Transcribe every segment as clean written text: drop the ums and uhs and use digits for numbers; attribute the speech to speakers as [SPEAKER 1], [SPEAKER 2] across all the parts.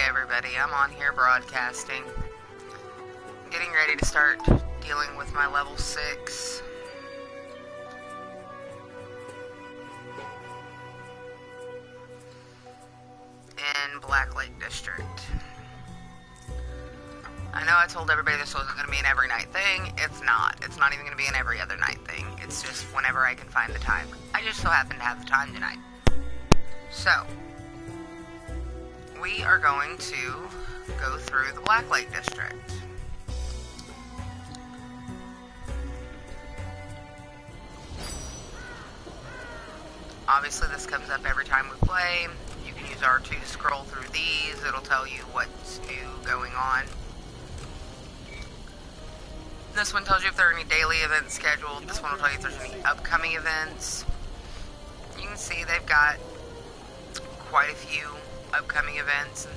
[SPEAKER 1] everybody, I'm on here broadcasting. Getting ready to start dealing with my level 6. In Black Lake District. I know I told everybody this wasn't going to be an every night thing. It's not. It's not even going to be an every other night thing. It's just whenever I can find the time. I just so happen to have the time tonight. So, we are going to go through the Black Lake District. Obviously, this comes up every time we play. You can use R2 to scroll through these. It'll tell you what's new going on. This one tells you if there are any daily events scheduled. This one will tell you if there's any upcoming events. You can see they've got quite a few upcoming events. And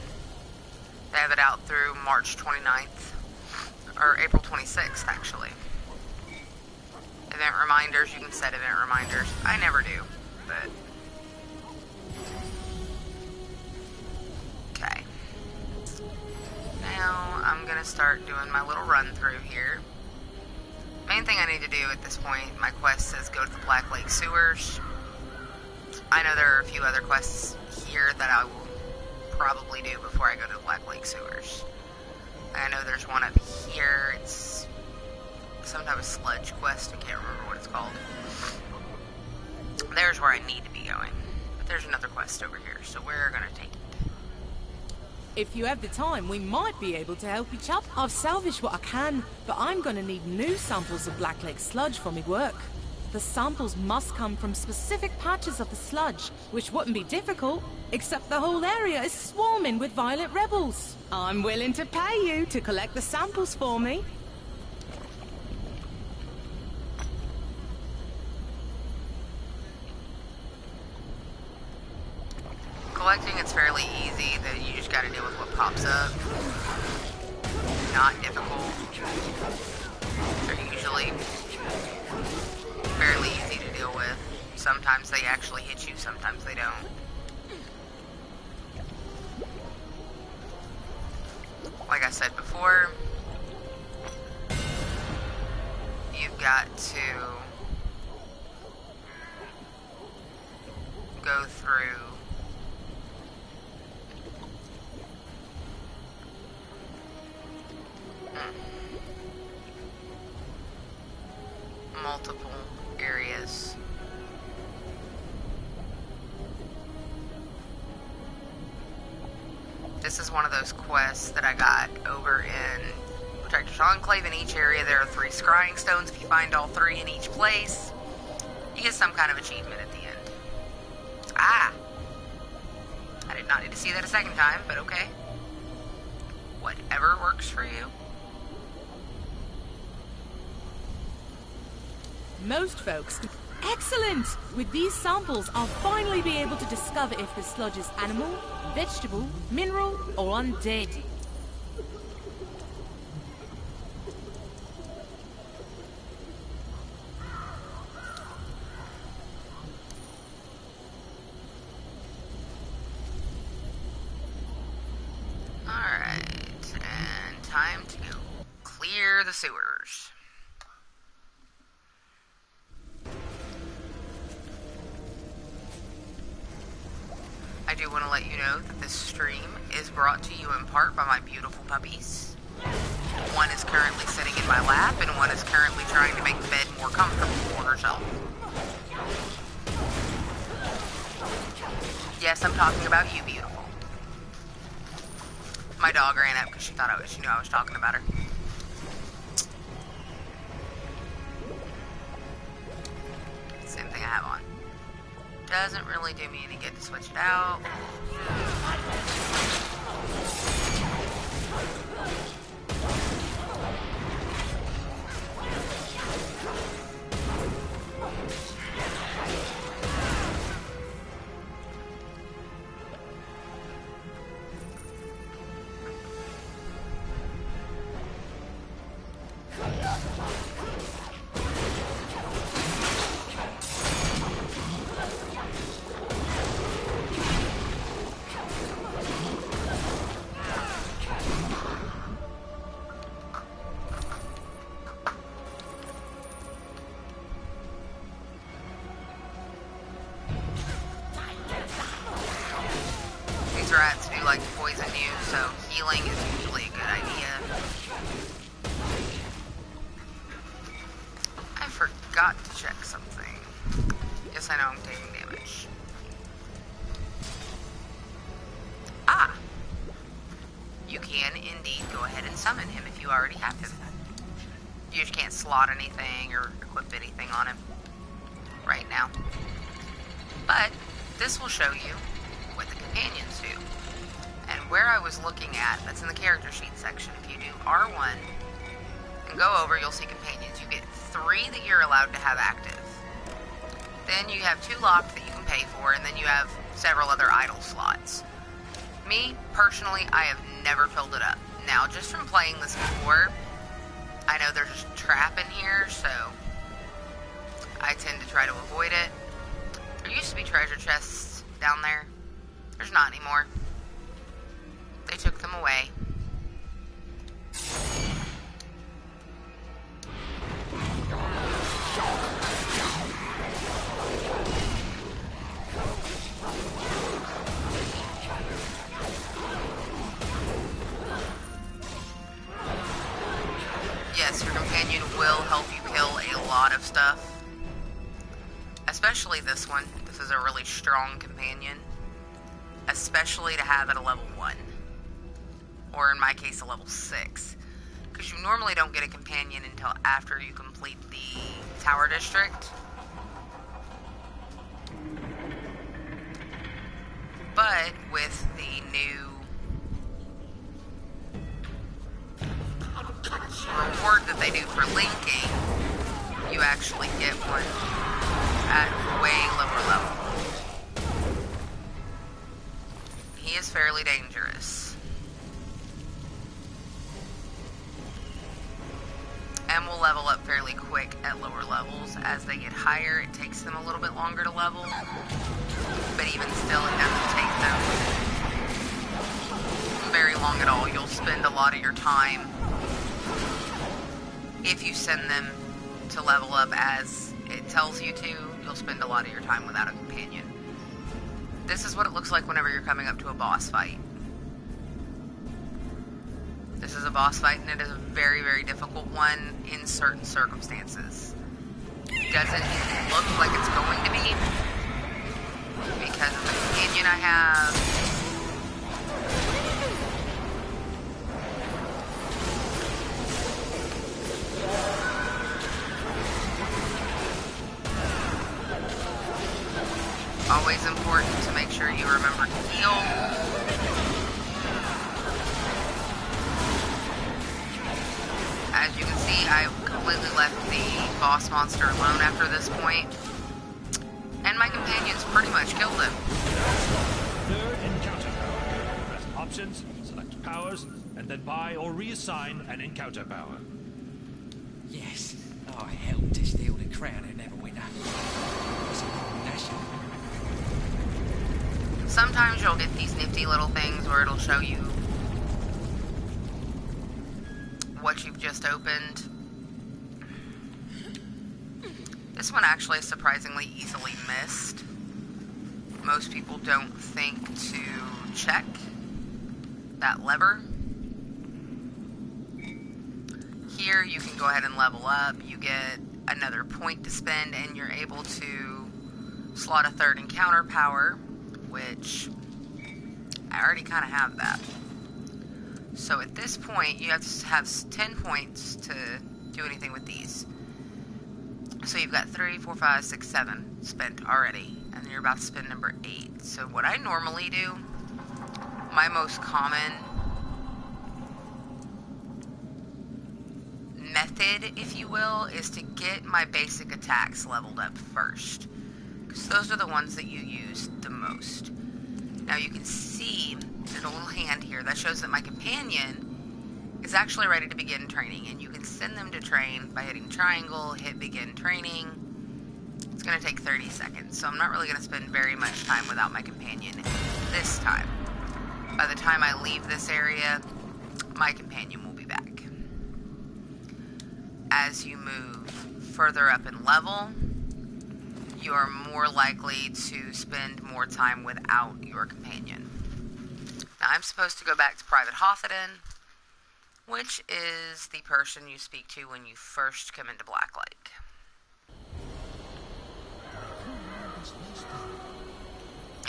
[SPEAKER 1] they have it out through March 29th, or April 26th, actually. Event reminders, you can set event reminders. I never do, but... Okay. Now, I'm going to start doing my little run through here. Main thing I need to do at this point, my quest says go to the Black Lake Sewers. I know there are a few other quests here that I will probably do before I go to the Black Lake Sewers. I know there's one up here. It's some type of sludge quest. I can't remember what it's called. There's where I need to be going. But there's another quest over here, so we're going to take it.
[SPEAKER 2] If you have the time, we might be able to help each other. I've salvaged what I can, but I'm going to need new samples of Black Lake sludge for my work. The samples must come from specific patches of the sludge, which wouldn't be difficult, except the whole area is swarming with violent rebels. I'm willing to pay you to collect the samples for me.
[SPEAKER 1] Collecting, it's fairly easy. You just gotta deal with what pops up. Not difficult. They're usually fairly easy to deal with. Sometimes they actually hit you, sometimes they don't. Like I said before, you've got to go through multiple areas. This is one of those quests that I got over in Protector's Enclave. In each area there are 3 scrying stones. If you find all 3 in each place, you get some kind of achievement at the end. Ah! I did not need to see that a second time, but okay. Whatever works for you.
[SPEAKER 2] Most folks... Excellent! With these samples, I'll finally be able to discover if the sludge is animal, vegetable, mineral, or undead.
[SPEAKER 1] Alright, and time to go clear the sewers. I do want to let you know that this stream is brought to you in part by my beautiful puppies. One is currently sitting in my lap, and one is currently trying to make the bed more comfortable for herself. Yes, I'm talking about you, beautiful. My dog ran up because she knew I was talking about her. Same thing I have on. Doesn't really do me any good to switch it out. like to poison you, so healing is usually a good idea. I forgot to check something. Yes, I know I'm taking damage. Ah! You can indeed go ahead and summon him if you already have him. You just can't slot anything or equip anything on him right now. But this will show you what the companions do. And where I was looking at, that's in the character sheet section. If you do R1 and go over, you'll see companions. You get 3 that you're allowed to have active. Then you have 2 locked that you can pay for, and then you have several other idle slots. Me, personally, I have never filled it up. Now, just from playing this before, I know there's a trap in here, so I tend to try to avoid it. There used to be treasure chests down there. There's not anymore. They took them away. Yes, your companion will help you kill a lot of stuff. Especially this one. This is a really strong companion. Especially to have at a level 1. Or in my case, a level 6. Because you normally don't get a companion until after you complete the Tower District. But with the new reward that they do for linking, you actually get one at way lower level. He is fairly dangerous. And will level up fairly quick at lower levels. As they get higher, it takes them a little bit longer to level. But even still, it doesn't take them very long at all. You'll spend a lot of your time, if you send them to level up as it tells you to, you'll spend a lot of your time without a companion. This is what it looks like whenever you're coming up to a boss fight. This is a boss fight, and it is a very, very difficult one in certain circumstances. It doesn't look like it's going to be, because of the companion I have. Always important to make sure you remember to heal. As you can see, I completely left the boss monster alone after this point. And my companions pretty much killed him.
[SPEAKER 3] Third encounter power. Press options, select powers, and then buy or reassign an encounter power.
[SPEAKER 4] Yes, I helped to steal the crown of Neverwinter. It's a national.
[SPEAKER 1] Sometimes you'll get these nifty little things where it'll show you what you've just opened. This one actually is surprisingly easily missed. Most people don't think to check that lever. Here you can go ahead and level up. You get another point to spend, and you're able to slot a third encounter power, which I already kind of have that. So at this point, you have to have 10 points to do anything with these. So you've got 3, 4, 5, 6, 7 spent already, and then you're about to spend number 8. So what I normally do, my most common method, if you will, is to get my basic attacks leveled up first, because those are the ones that you use the most. Now you can see there's a little hand here that shows that my companion is actually ready to begin training, and you can send them to train by hitting triangle, hit begin training. It's going to take 30 seconds, so I'm not really going to spend very much time without my companion this time. By the time I leave this area, my companion will be back. As you move further up in level, you are more likely to spend more time without your companion. Now, I'm supposed to go back to Private Hothadin, which is the person you speak to when you first come into Black Lake.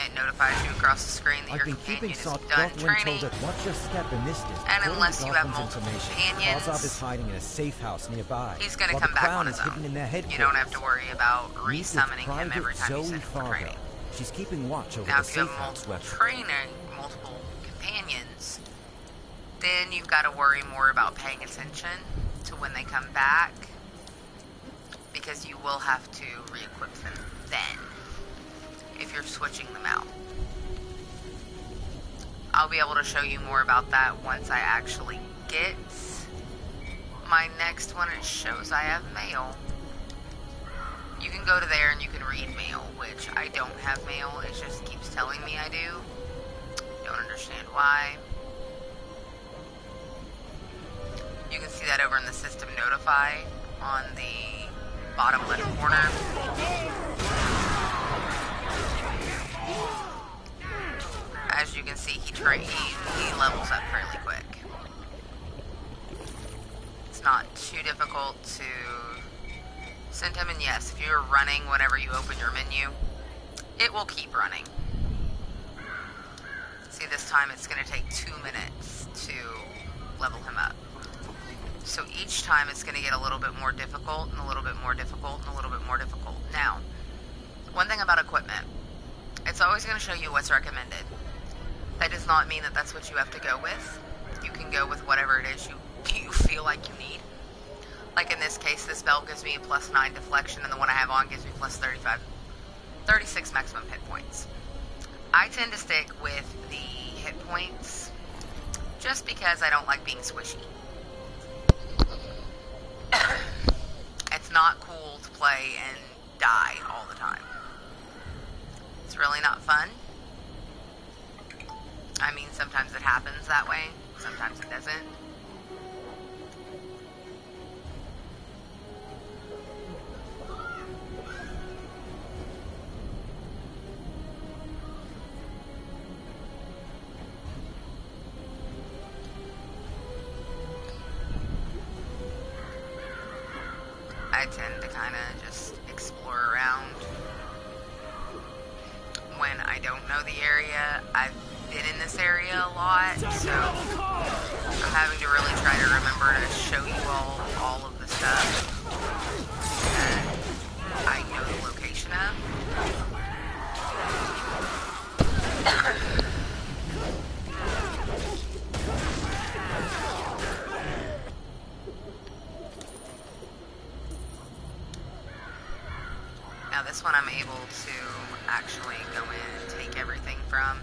[SPEAKER 1] It notifies you across the screen that your companion is done training, and unless you have multiple companions,
[SPEAKER 5] in a safe house nearby.
[SPEAKER 1] He's going to come back on his own. You don't have to worry about resummoning him every time you send him for training.
[SPEAKER 5] She's keeping watch over
[SPEAKER 1] Now,
[SPEAKER 5] the
[SPEAKER 1] if you
[SPEAKER 5] safe
[SPEAKER 1] have
[SPEAKER 5] house
[SPEAKER 1] multiple companions, then you've got to worry more about paying attention to when they come back, because you will have to re-equip them then, if you're switching them out. I'll be able to show you more about that once I actually get my next one. It shows I have mail. You can go to there and you can read mail, which I don't have mail. It just keeps telling me I do. Don't understand why. You can see that over in the system notify on the bottom left corner. As you can see, he levels up fairly quick. It's not too difficult to send him, and yes, if you're running whenever you open your menu, it will keep running. See, this time it's going to take 2 minutes to level him up. So each time it's going to get a little bit more difficult, and a little bit more difficult, and a little bit more difficult. Now, one thing about equipment, it's always going to show you what's recommended. That does not mean that that's what you have to go with. You can go with whatever it is you feel like you need. Like in this case, this belt gives me a +9 deflection, and the one I have on gives me +36 maximum hit points. I tend to stick with the hit points just because I don't like being squishy. It's not cool to play and die all the time. It's really not fun. I mean, sometimes it happens that way, sometimes it doesn't. I tend to kind of just explore around when I don't know the area. I've been in this area a lot, so I'm having to really try to remember to show you all of the stuff that I know the location of. Now this one I'm able to actually go in and take everything from,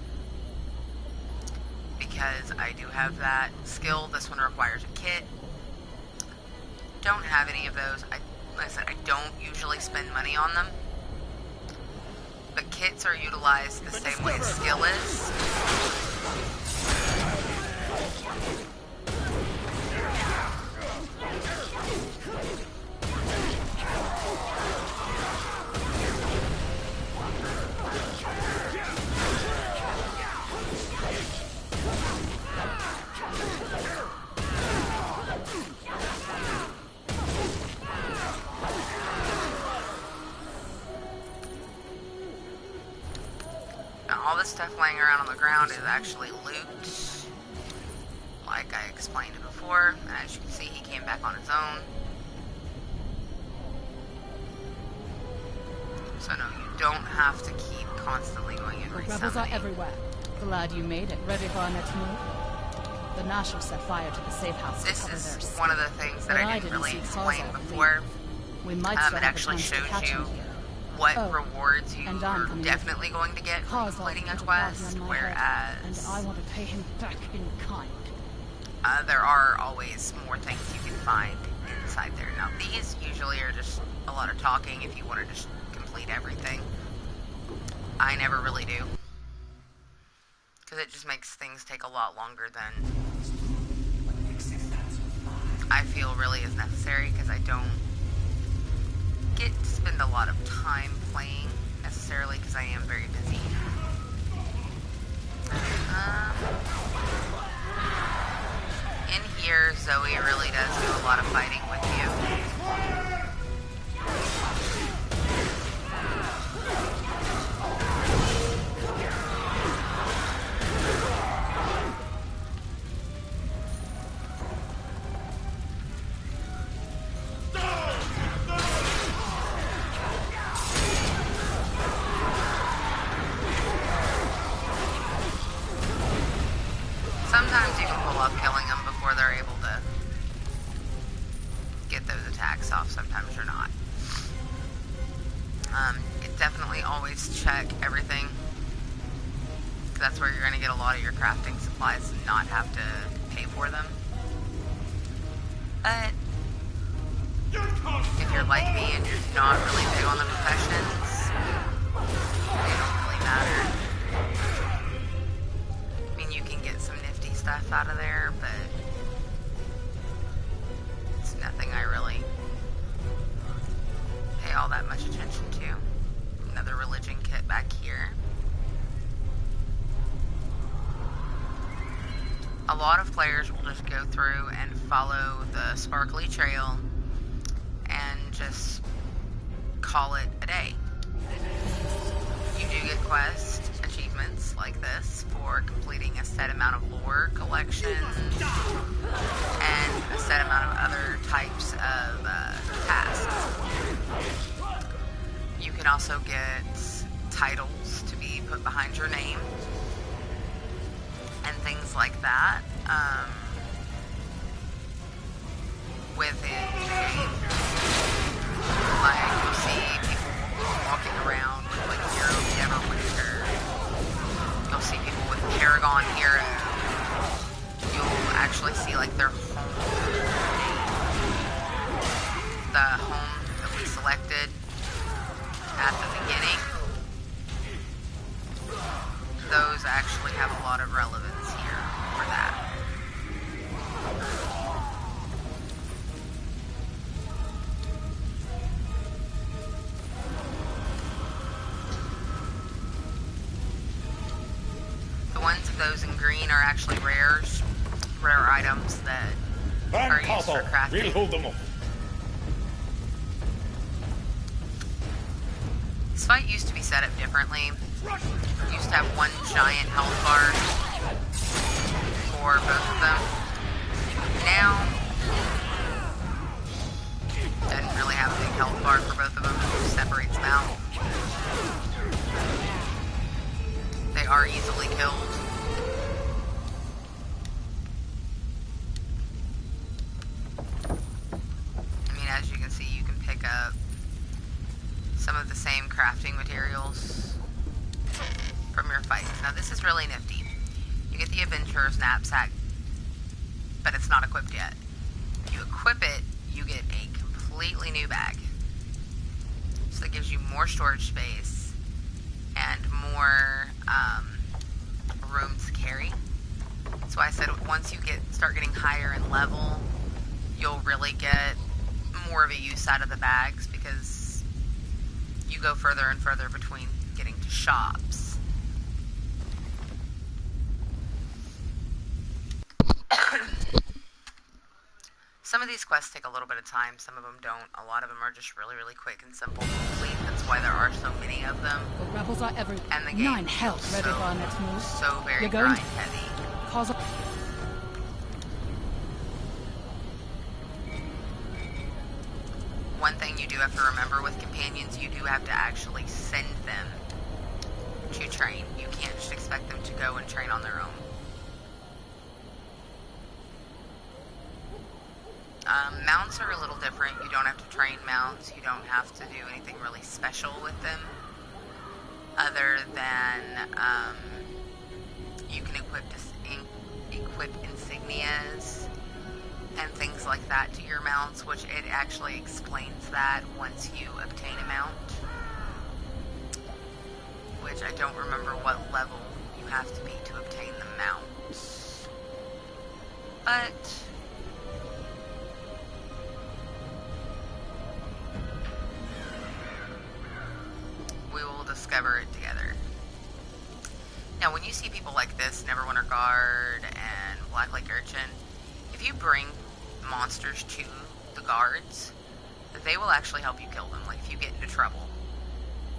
[SPEAKER 1] because I do have that skill. This one requires a kit. Don't have any of those. Like I said, I don't usually spend money on them, but kits are utilized the same way as skill is. All this stuff laying around on the ground is actually loot, like I explained before. And as you can see, he came back on his own. So no, you don't have to keep constantly going and resummoning.
[SPEAKER 6] Rebels are everywhere. Glad you made it. Ready for our next move? The Nash will set fire to the safe house to cover
[SPEAKER 1] This
[SPEAKER 6] their
[SPEAKER 1] is
[SPEAKER 6] escape.
[SPEAKER 1] one of the things that I didn't really explain before.
[SPEAKER 6] We might
[SPEAKER 1] It actually shows you what rewards you're definitely going to get from completing a quest, whereas
[SPEAKER 6] and I want to pay him back in kind.
[SPEAKER 1] There are always more things you can find inside there. Now these usually are just a lot of talking if you want to just complete everything. I never really do, because it just makes things take a lot longer than I feel really is necessary, because I don't get to spend a lot of time playing necessarily, because I am very busy. In here, Zoe really does do a lot of fighting with you. Sometimes you can pull off killing them before they're able to get those attacks off. Sometimes you're not. Definitely always check everything. That's where you're going to get a lot of your crafting supplies and not have to pay for them. But if you're like me and you're not really big on the professions, they don't really matter. I mean, you can get some nifty stuff out of there, but it's nothing I really pay all that much attention to. Another religion kit back here. A lot of players will just go through and follow the sparkly trail and just call it a day. You do get quest achievements like this for completing a set amount of lore collections and a set amount of other types of tasks. You can also get titles to be put behind your name and things like that. Within the game, like you'll see people walking around with like Hero Neverwinter. You'll see people with Paragon Hero. You'll actually see like their home. The home that we selected at the beginning. Those actually have a lot of relevance here for that. The ones of those in green are actually rare items that are used for crafting.
[SPEAKER 7] We'll hold them off.
[SPEAKER 1] This fight used to be set up differently. It used to have one giant health bar for both of them. Now, doesn't really have a big health bar for both of them. It just separates them out. They are easily killed. I mean, as you can see, you can pick up some of the same crafting materials from your fights. Now this is really nifty. You get the Adventurer's Knapsack, but it's not equipped yet. If you equip it, you get a completely new bag. So that gives you more storage space and more room to carry. So I said once you start getting higher in level, you'll really get more of a use out of the bags because you go further and further between getting to shops. Some of these quests take a little bit of time, some of them don't. A lot of them are just really, really quick and simple to complete. That's why there are so many of them.
[SPEAKER 6] The rebels are everywhere.
[SPEAKER 1] And the game
[SPEAKER 6] Nine hell,
[SPEAKER 1] feels
[SPEAKER 6] ready for our next move.
[SPEAKER 1] so very
[SPEAKER 6] You're going
[SPEAKER 1] grind heavy.
[SPEAKER 6] Cause a...
[SPEAKER 1] One thing you do have to remember with companions, you do have to actually send them to train. You can't just expect them to go and train on their own. Mounts are a little different. You don't have to train mounts. You don't have to do anything really special with them. Other than you can equip insignias and things like that to your mounts, which it actually explains that once you obtain a mount. Which I don't remember what level you have to be to obtain the mounts. But we will discover it together. Now, when you see people like this, Neverwinter Guard and Black Lake Urchin, if you bring monsters to the guards, they will actually help you kill them. Like, if you get into trouble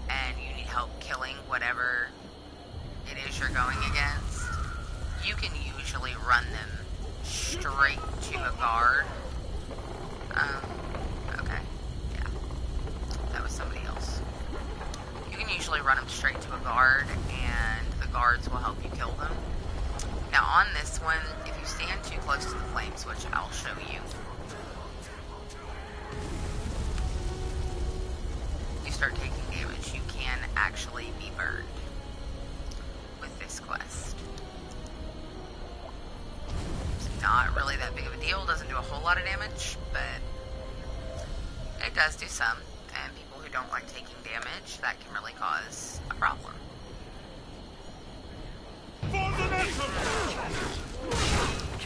[SPEAKER 1] and you need help killing whatever it is you're going against, you can usually run them straight to a guard. Okay. Yeah. That was somebody else. You can usually run them straight to a guard, and the guards will help you kill them. Now, on this one, if you stand too close to the flames, which I'll show you, you start taking damage. You can actually be burned with this quest. It's not really that big of a deal. Doesn't do a whole lot of damage, but it does do some. And people who don't like taking damage, that can really cause a problem.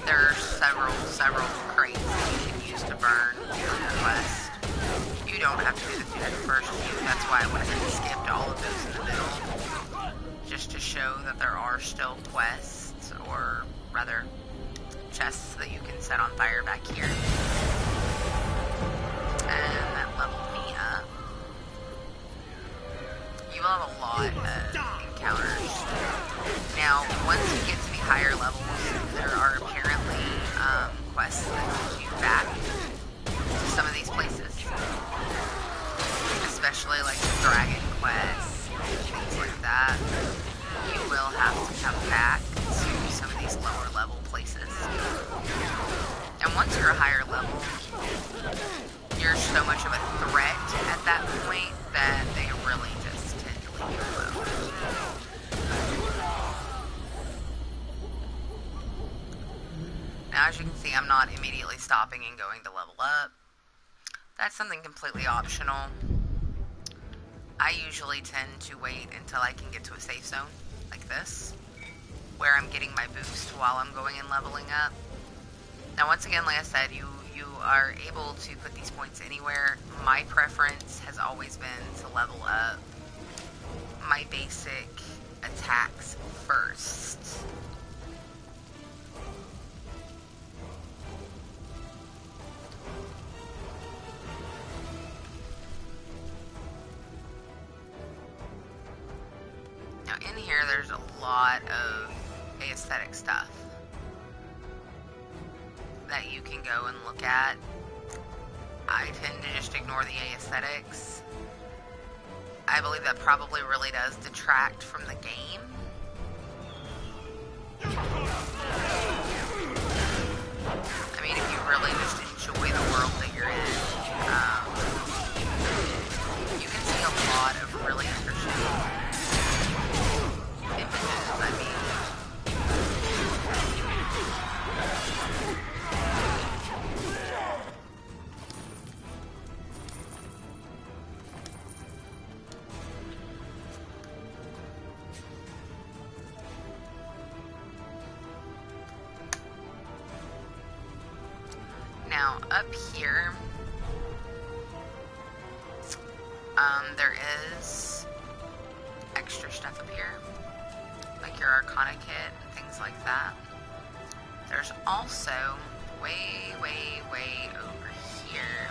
[SPEAKER 1] There are several crates that you can use to burn during the quest. You don't have to do the first few. That's why I went ahead and skipped all of those in the middle, just to show that there are still quests, or rather chests that you can set on fire back here. And that leveled me up. You will have a lot of encounters. Now, once you get to the higher levels, there are apparently quests that take you back to some of these places. Especially like the dragon quests, things like that. You will have to come back to some of these lower level places. And once you're a higher level, you're so much of a threat at that point that they really just tend to leave you alone. Now, as you can see, I'm not immediately stopping and going to level up. That's something completely optional. I usually tend to wait until I can get to a safe zone, like this, where I'm getting my boost while I'm going and leveling up. Now, once again, like I said, you are able to put these points anywhere. My preference has always been to level up my basic attacks first. Now, in here, there's a lot of aesthetic stuff that you can go and look at. I tend to just ignore the aesthetics. I believe that probably really does detract from the game. I mean, if you really just enjoy the world that you're in, you can see a lot of really interesting images. I mean, now, up here, there is extra stuff up here, like your Arcana kit and things like that. There's also way over here.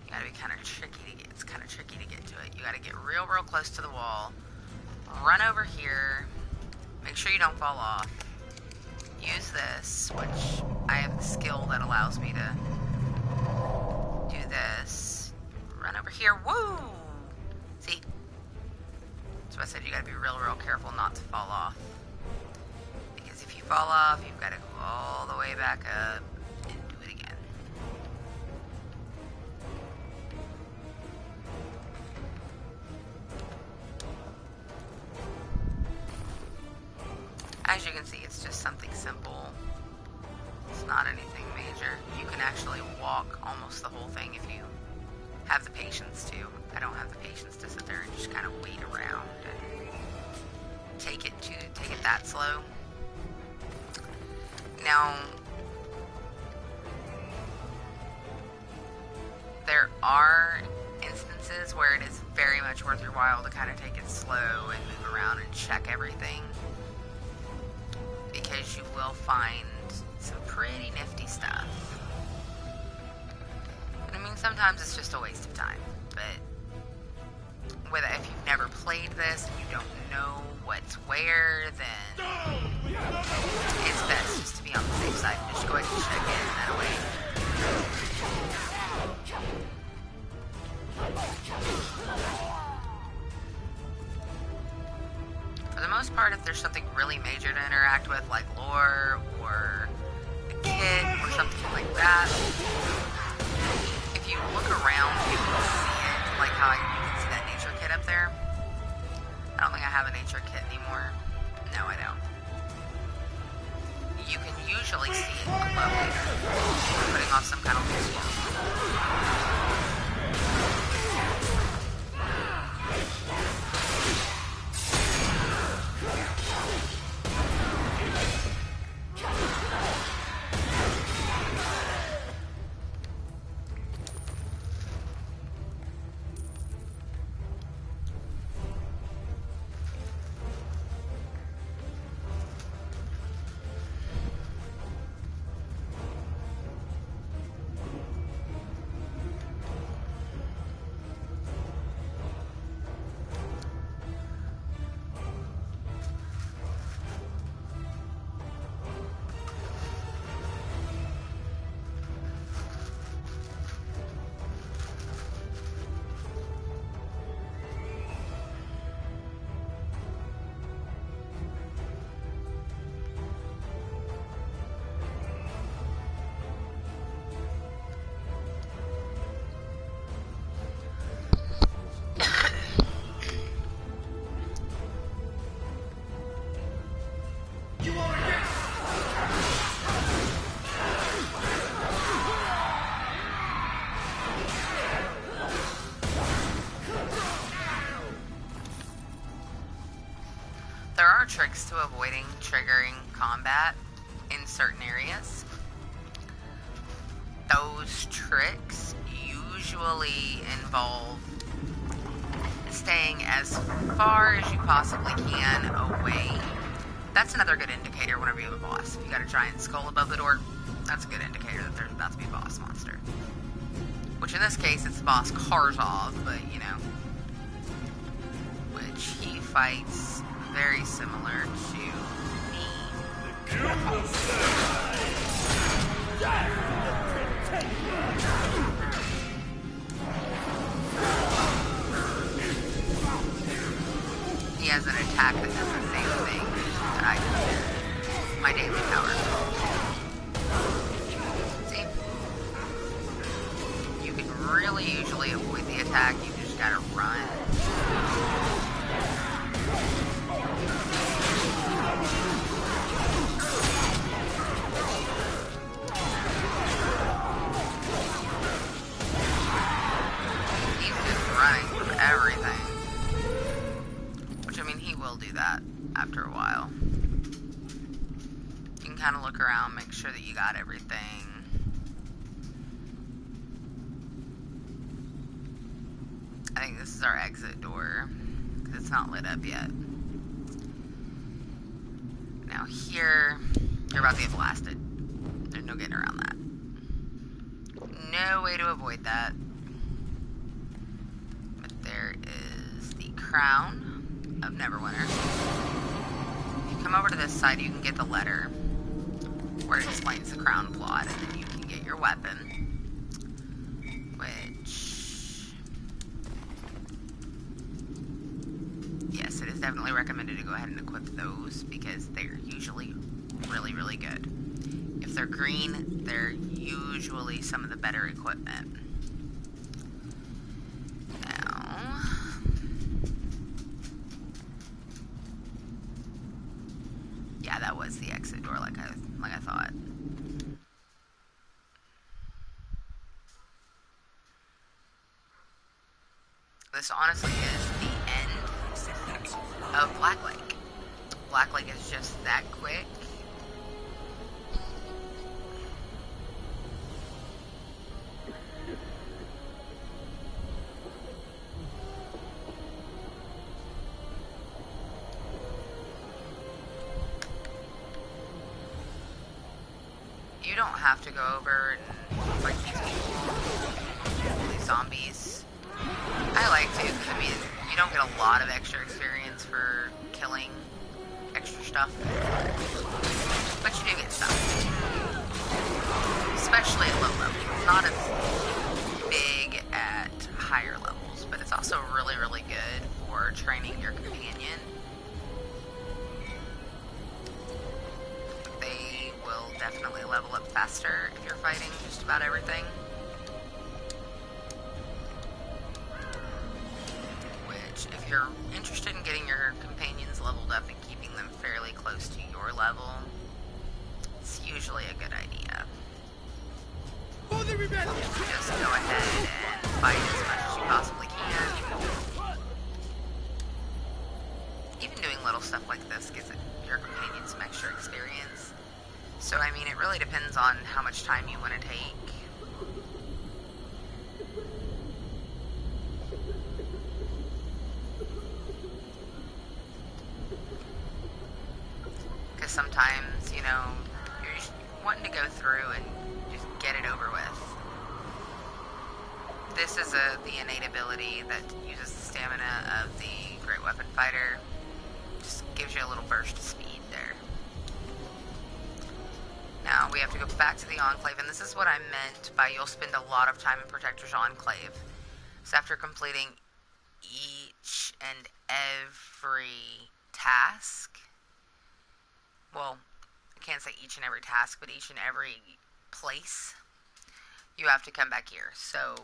[SPEAKER 1] You gotta be kind of tricky to get. It's kind of tricky to get to it. You gotta get real close to the wall. Run over here. Make sure you don't fall off. Use this, which I have the skill that allows me to do this. Run over here. Woo! See? So I said you gotta be real careful not to fall off. Because if you fall off, you've gotta go all the way back up and do it again. As you can see, it's just something simple. It's not anything major. You can actually walk almost the whole thing if you have the patience to. I don't have the patience to sit there and just kind of wait around and take it that slow. Now, there are instances where it is very much worth your while to kind of take it slow and move around and check everything. Because you will find some pretty nifty stuff. And I mean, sometimes it's just a waste of time, but if you've never played this and you don't know what's where, then it's best just to be on the safe side and just go ahead and check it that way. For the most part, if there's something really major to interact with, like lore or a kit or something like that, if you look around, you can see it, like how you can see that nature kit up there. I don't think I have a nature kit anymore. No, I don't. You can usually see it below putting off some kind of visual. Tricks to avoiding triggering combat in certain areas. Those tricks usually involve staying as far as you possibly can away. That's another good indicator whenever you have a boss. If you got a giant skull above the door, that's a good indicator that there's about to be a boss monster. Which in this case, it's the boss Karzov, but you know, which he fights very similar to me. He has an attack that does the same thing that I do. My daily power. See? You can really usually avoid the attack, you just gotta run. Everything. Which, I mean, he will do that after a while. You can kind of look around, make sure that you got everything. I think this is our exit door, because it's not lit up yet. Now here, you're about to get blasted. There's no getting around that. No way to avoid that. There is the Crown of Neverwinter. If you come over to this side, you can get the letter where it explains the Crown plot, and then you can get your weapon, which, yes, it is definitely recommended to go ahead and equip those because they're usually really, really good. If they're green, they're usually some of the better equipment. Yeah, that was the exit door, like I thought. This honestly is the end of Black Lake. Black Lake is just that quick. You don't have to go over and fight these people, these zombies. I like to, because I mean, you don't get a lot of extra experience for killing extra stuff, but you do get some. Especially at low levels. It's not as big at higher levels, but it's also really, really good for training your companion. They will definitely level up faster if you're fighting just about everything. Which, if you're interested in getting your companions leveled up and keeping them fairly close to your level, it's usually a good idea. Just go ahead and fight as much as you possibly can. Even doing little stuff like this gives your companion some extra experience. So, I mean, it really depends on how much time you want to take. Because sometimes, you know, you're just wanting to go through and just get it over with. This is the innate ability that uses the stamina of the Great Weapon Fighter. Just gives you a little burst of speed there. Now we have to go back to the Enclave, and this is what I meant by you'll spend a lot of time in Protector's Enclave. So after completing each and every task, well, I can't say each and every task, but each and every place, you have to come back here. So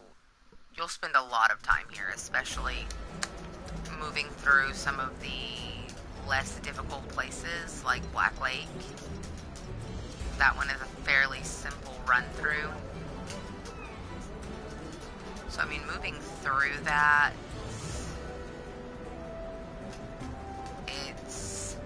[SPEAKER 1] you'll spend a lot of time here, especially moving through some of the less difficult places like Black Lake. That one is a fairly simple run through. So I mean, moving through that, it's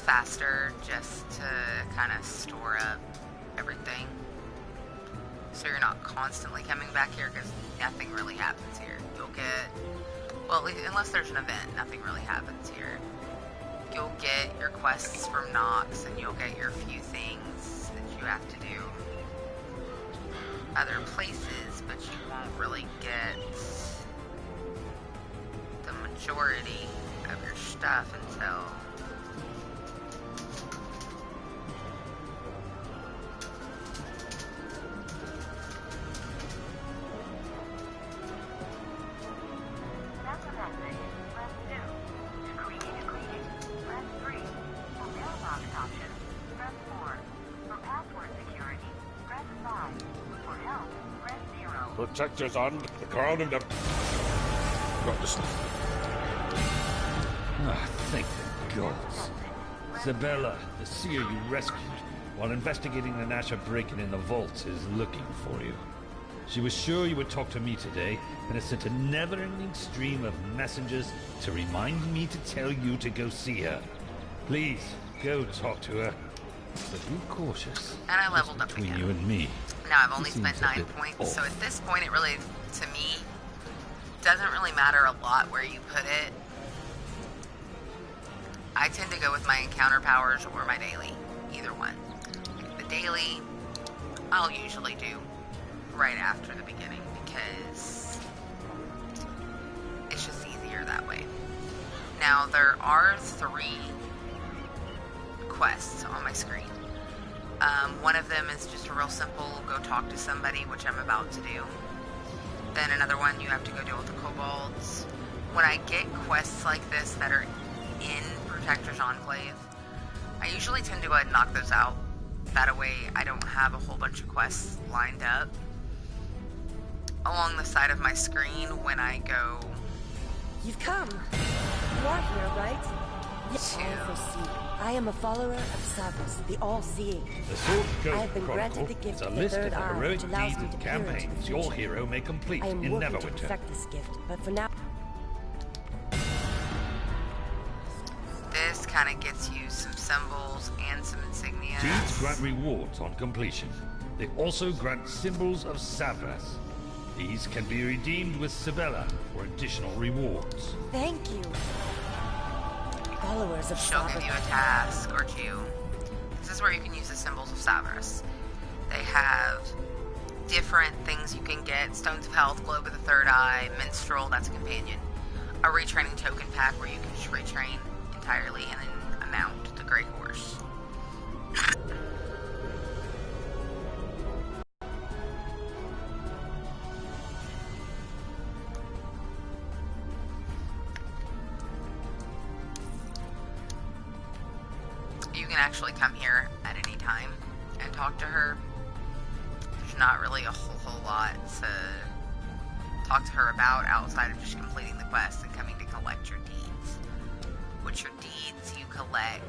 [SPEAKER 1] faster just to kind of store up everything. So you're not constantly coming back here because nothing really happens here. You'll get, well, unless there's an event, nothing really happens here. You'll get your quests from Nox and you'll get your few things that you have to do other places, but you won't really get the majority of your stuff until
[SPEAKER 3] Protectors on the ground and the... Got this.
[SPEAKER 7] Ah, thank the gods. Isabella, the seer you rescued, while investigating the Nasha break-in in the vaults, is looking for you. She was sure you would talk to me today, and has sent a never-ending stream of messengers to remind me to tell you to go see her. Please, go talk to her. But be cautious.
[SPEAKER 1] And I leveled up
[SPEAKER 7] between
[SPEAKER 1] again.
[SPEAKER 7] you and me.
[SPEAKER 1] Now I've only spent 9 points, so at this point it really, to me, doesn't really matter a lot where you put it. I tend to go with my encounter powers or my daily, either one. The daily, I'll usually do right after the beginning because it's just easier that way. Now there are 3 quests on my screen. One of them is just a real simple go talk to somebody, which I'm about to do. Then another one, you have to go deal with the kobolds. When I get quests like this that are in Protector's Enclave, I usually tend to go ahead and knock those out. That way I don't have a whole bunch of quests lined up along the side of my screen when I go.
[SPEAKER 8] You've come. You are here, right? Yes. I foresee. I am a follower of Savas, the All-Seeing.
[SPEAKER 7] The Sword
[SPEAKER 8] I have been
[SPEAKER 7] Code
[SPEAKER 8] granted
[SPEAKER 7] Chronicle
[SPEAKER 8] the gift
[SPEAKER 7] is a
[SPEAKER 8] of the
[SPEAKER 7] list of
[SPEAKER 8] third
[SPEAKER 7] the
[SPEAKER 8] eye,
[SPEAKER 7] heroic
[SPEAKER 8] which allows
[SPEAKER 7] deeds
[SPEAKER 8] me
[SPEAKER 7] and
[SPEAKER 8] to peer into the
[SPEAKER 7] campaigns your
[SPEAKER 8] future.
[SPEAKER 7] hero may complete
[SPEAKER 8] I am
[SPEAKER 7] in
[SPEAKER 8] working to
[SPEAKER 7] Neverwinter.
[SPEAKER 8] perfect this gift, but for now...
[SPEAKER 1] This kind of gets you some symbols and some insignias.
[SPEAKER 7] Deeds grant rewards on completion. They also grant symbols of Savras. These can be redeemed with Sabella for additional rewards.
[SPEAKER 8] Thank you. Followers of
[SPEAKER 1] She'll give
[SPEAKER 8] Sabbath.
[SPEAKER 1] you a task or two. This is where you can use the symbols of Savras. They have different things you can get. Stones of Health, Globe of the Third Eye, Minstrel, that's a companion. A retraining token pack where you can just retrain entirely, and then a mount, the Grey Horse. You can actually come here at any time and talk to her. There's not really a whole lot to talk to her about outside of just completing the quest and coming to collect your deeds. Which your deeds you collect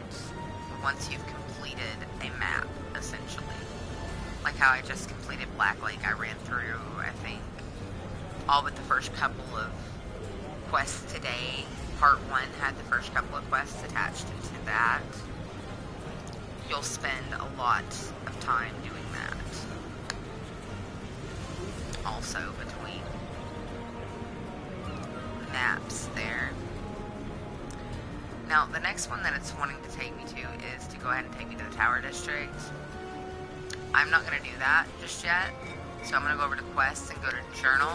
[SPEAKER 1] once you've completed a map, essentially. Like how I just completed Black Lake. I ran through, I think, all but the first couple of quests today. Part 1 had the first couple of quests attached to that. You'll spend a lot of time doing that. Also between maps there. Now, the next one that it's wanting to take me to is to go ahead and take me to the Tower District. I'm not going to do that just yet. So I'm going to go over to quests and go to journal.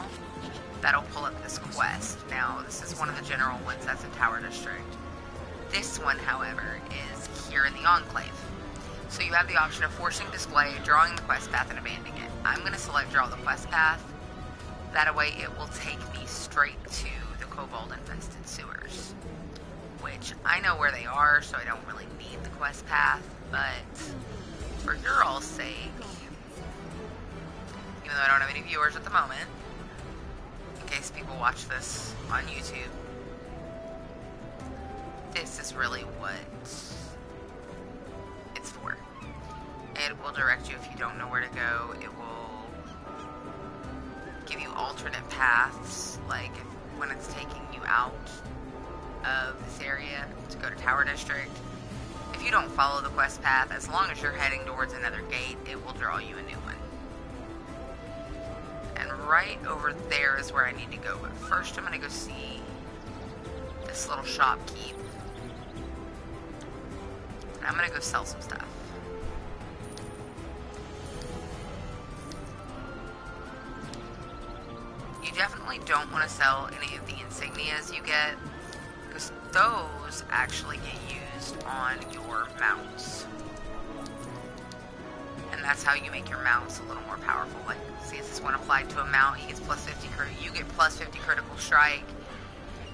[SPEAKER 1] That'll pull up this quest. Now, this is one of the general ones that's in Tower District. This one, however, is here in the Enclave. So you have the option of forcing display, drawing the quest path, and abandoning it. I'm going to select draw the quest path. That way it will take me straight to the kobold-infested sewers. Which, I know where they are, so I don't really need the quest path. But, for your all's sake, even though I don't have any viewers at the moment, in case people watch this on YouTube, this is really what it's for. It will direct you if you don't know where to go. It will give you alternate paths, like when it's taking you out of this area to go to Tower District. If you don't follow the quest path, as long as you're heading towards another gate, it will draw you a new one. And right over there is where I need to go. But first I'm going to go see this little shopkeep. And I'm going to go sell some stuff. You definitely don't want to sell any of the insignias you get, because those actually get used on your mounts. And that's how you make your mounts a little more powerful. Like, see, if this one applied to a mount, he gets plus 50 you get plus 50 critical strike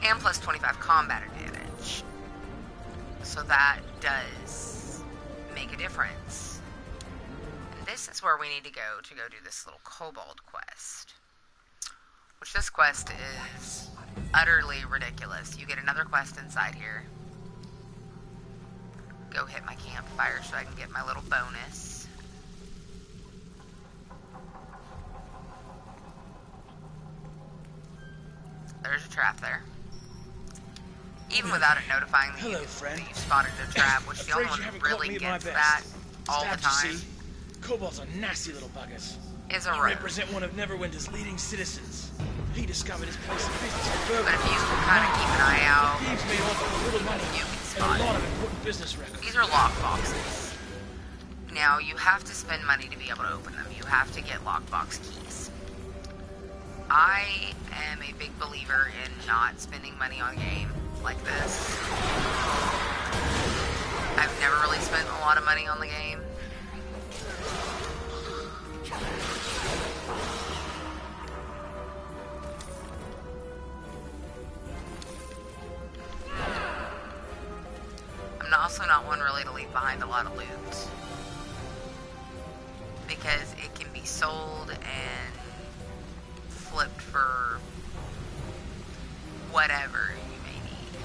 [SPEAKER 1] and plus 25 combat advantage. So that does make a difference. And this is where we need to go do this little kobold quest. Which this quest is utterly ridiculous. You get another quest inside here. Go hit my campfire so I can get my little bonus. There's a trap there. Even without it notifying you that you spotted a trap, which the only one that really gets that all the time
[SPEAKER 9] Kobolds are nasty little buggers.
[SPEAKER 1] is a
[SPEAKER 9] I
[SPEAKER 1] rogue.
[SPEAKER 9] represent one of Neverwinter's leading citizens. He discovered his place of business in
[SPEAKER 1] But
[SPEAKER 9] Bergen.
[SPEAKER 1] if you kind of keep an eye out,
[SPEAKER 9] Thieves made off with a little money
[SPEAKER 1] you can
[SPEAKER 9] and
[SPEAKER 1] spot
[SPEAKER 9] a lot
[SPEAKER 1] it.
[SPEAKER 9] of important business records.
[SPEAKER 1] These are lockboxes. Now, you have to spend money to be able to open them. You have to get lockbox keys. I am a big believer in not spending money on a game like this. I've never really spent a lot of money on the game. I'm also not one really to leave behind a lot of loot, because it can be sold and flipped for whatever you may need.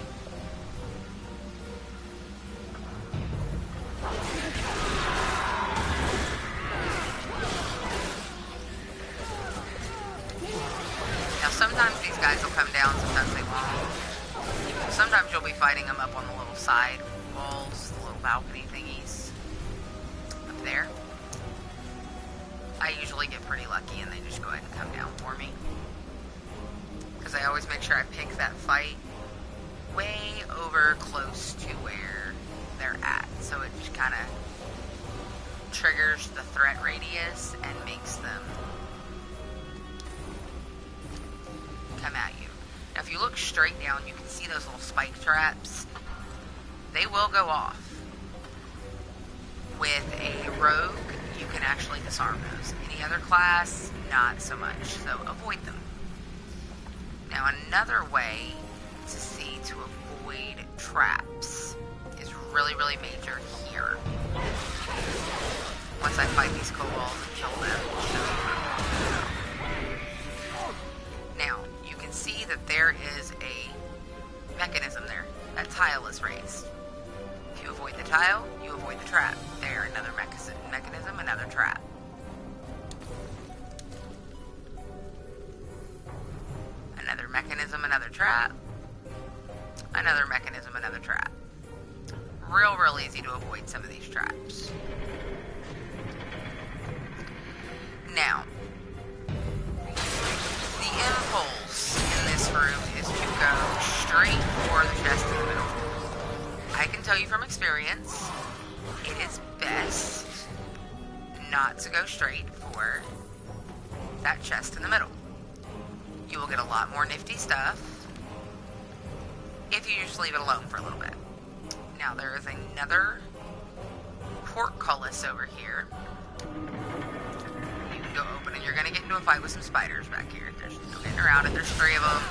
[SPEAKER 1] Now sometimes these guys will come down, sometimes they won't. Sometimes you'll be fighting them up on the little side walls, the little balcony thingies up there. I usually get pretty lucky and they just go ahead and come down for me. Because I always make sure I pick that fight way over close to where they're at. So it just kind of triggers the threat radius and makes them come at you. Now if you look straight down, you can see those little spike traps. They will go off. With a rogue, you can actually disarm those. Any other class, not so much. So avoid them. Now another way to avoid traps is really, really major here. Once I fight these kobolds and kill them, now you can see that there is a mechanism there. That tile is raised. If you avoid the tile, you avoid the trap. There, another mechanism, another trap. Another mechanism, another trap. Another mechanism, another trap. Real easy to avoid some of these traps. Now, the impulse in this room is to go straight for the chest in the middle. I can tell you from experience, it is best not to go straight for that chest in the middle. You will get a lot more nifty stuff if you just leave it alone for a little bit. Now there is another portcullis over here. You can go open and you're going to get into a fight with some spiders back here. There's no getting around it. There's 3 of them.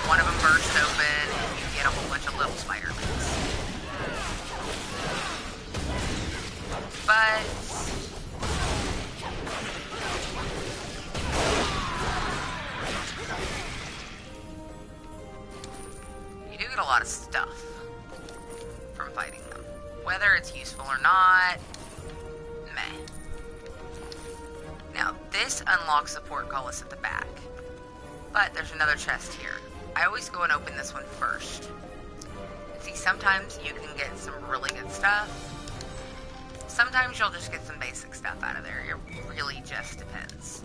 [SPEAKER 1] One of them bursts open and you get a whole bunch of little spiderlings. But you do get a lot of stuff from fighting them. Whether it's useful or not, meh. Now, this unlocks the portcullis at the back. But there's another chest here. I always go and open this one first. See, sometimes you can get some really good stuff. Sometimes you'll just get some basic stuff out of there. It really just depends.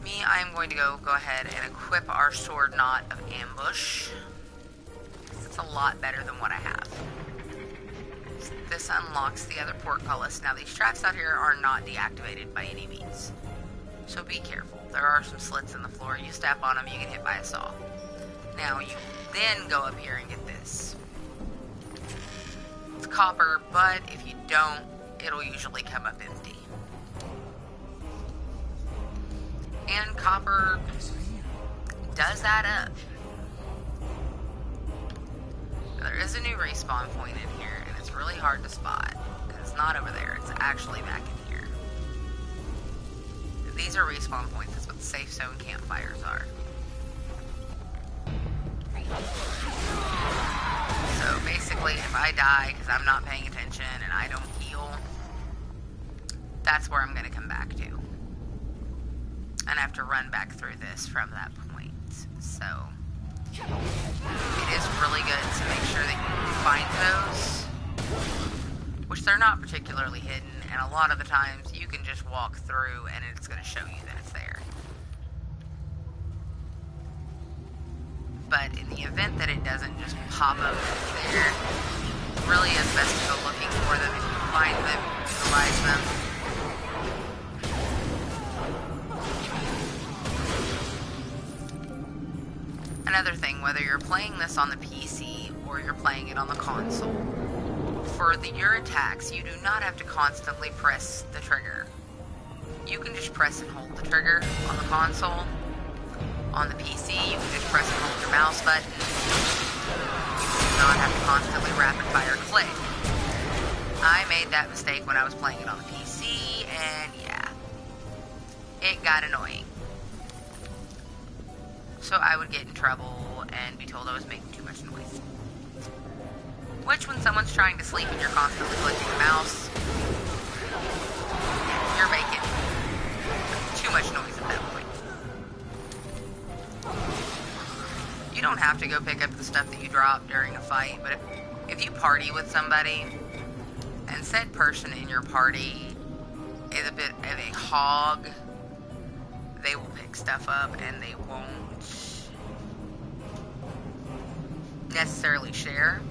[SPEAKER 1] Me, I'm going to go ahead and equip our sword knot of ambush. It's a lot better than what I have. This unlocks the other portcullis. Now these traps out here are not deactivated by any means. So be careful. There are some slits in the floor. You step on them, you get hit by a saw. Now you then go up here and get this. It's copper, but if you don't, it'll usually come up empty. And copper does add up. There is a new respawn point in here, and it's really hard to spot, because it's not over there, it's actually back in here. These are respawn points, that's what the safe zone campfires are. So basically, if I die because I'm not paying attention and I don't heal, that's where I'm going to come back to. And I have to run back through this from that point. So it is really good to make sure that you find those, which they're not particularly hidden, and a lot of the times you can just walk through and it's going to show you that it's there. But in the event that it doesn't just pop up there, it really is best to go looking for them. If you find them, utilize them. Another thing, whether you're playing this on the PC or you're playing it on the console, for your attacks, you do not have to constantly press the trigger. You can just press and hold the trigger on the console. On the PC, you can just press and hold your mouse button. You do not have to constantly rapid fire click. I made that mistake when I was playing it on the PC, and yeah, it got annoying. So I would get in trouble and be told I was making too much noise. Which, when someone's trying to sleep and you're constantly clicking the mouse, you're making too much noise at that point. You don't have to go pick up the stuff that you drop during a fight, but if you party with somebody, and said person in your party is a bit of a hog. They will pick stuff up and they won't necessarily share.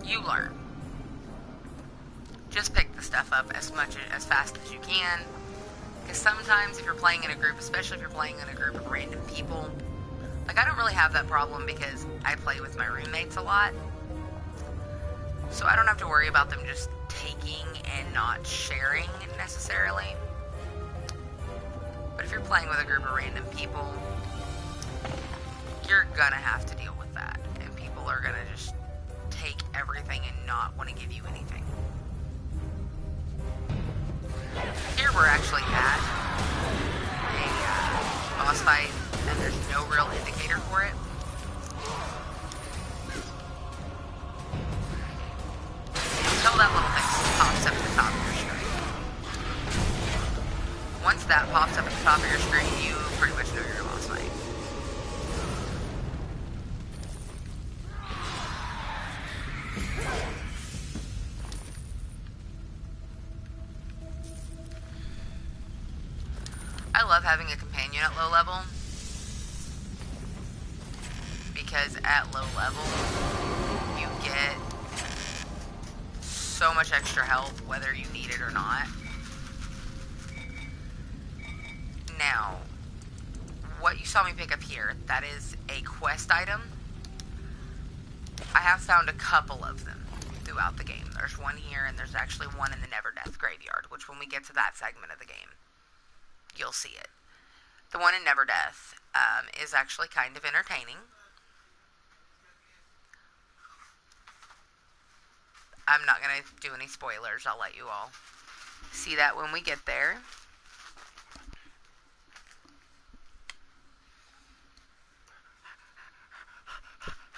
[SPEAKER 1] You learn. Just pick the stuff up as fast as you can. Because sometimes if you're playing in a group, especially if you're playing in a group of random people, like I don't really have that problem because I play with my roommates a lot. So I don't have to worry about them just taking and not sharing necessarily. But if you're playing with a group of random people, you're gonna have to deal with that. And people are gonna just take everything and not want to give you anything. Here we're actually at a boss fight, and there's no real indicator for it. Until that little thing pops up at the top of your screen. Once that pops up at the top of your screen, you pretty much know you're in a boss fight. I love having a companion at low level, because at low level you get so much extra health whether you need it or not. Now, what you saw me pick up here, that is a quest item. I have found a couple of them throughout the game. There's one here, and there's actually one in the Neverdeath graveyard, which when we get to that segment of the game, you'll see it. The one in Neverdeath is actually kind of entertaining. I'm not going to do any spoilers. I'll let you all see that when we get there.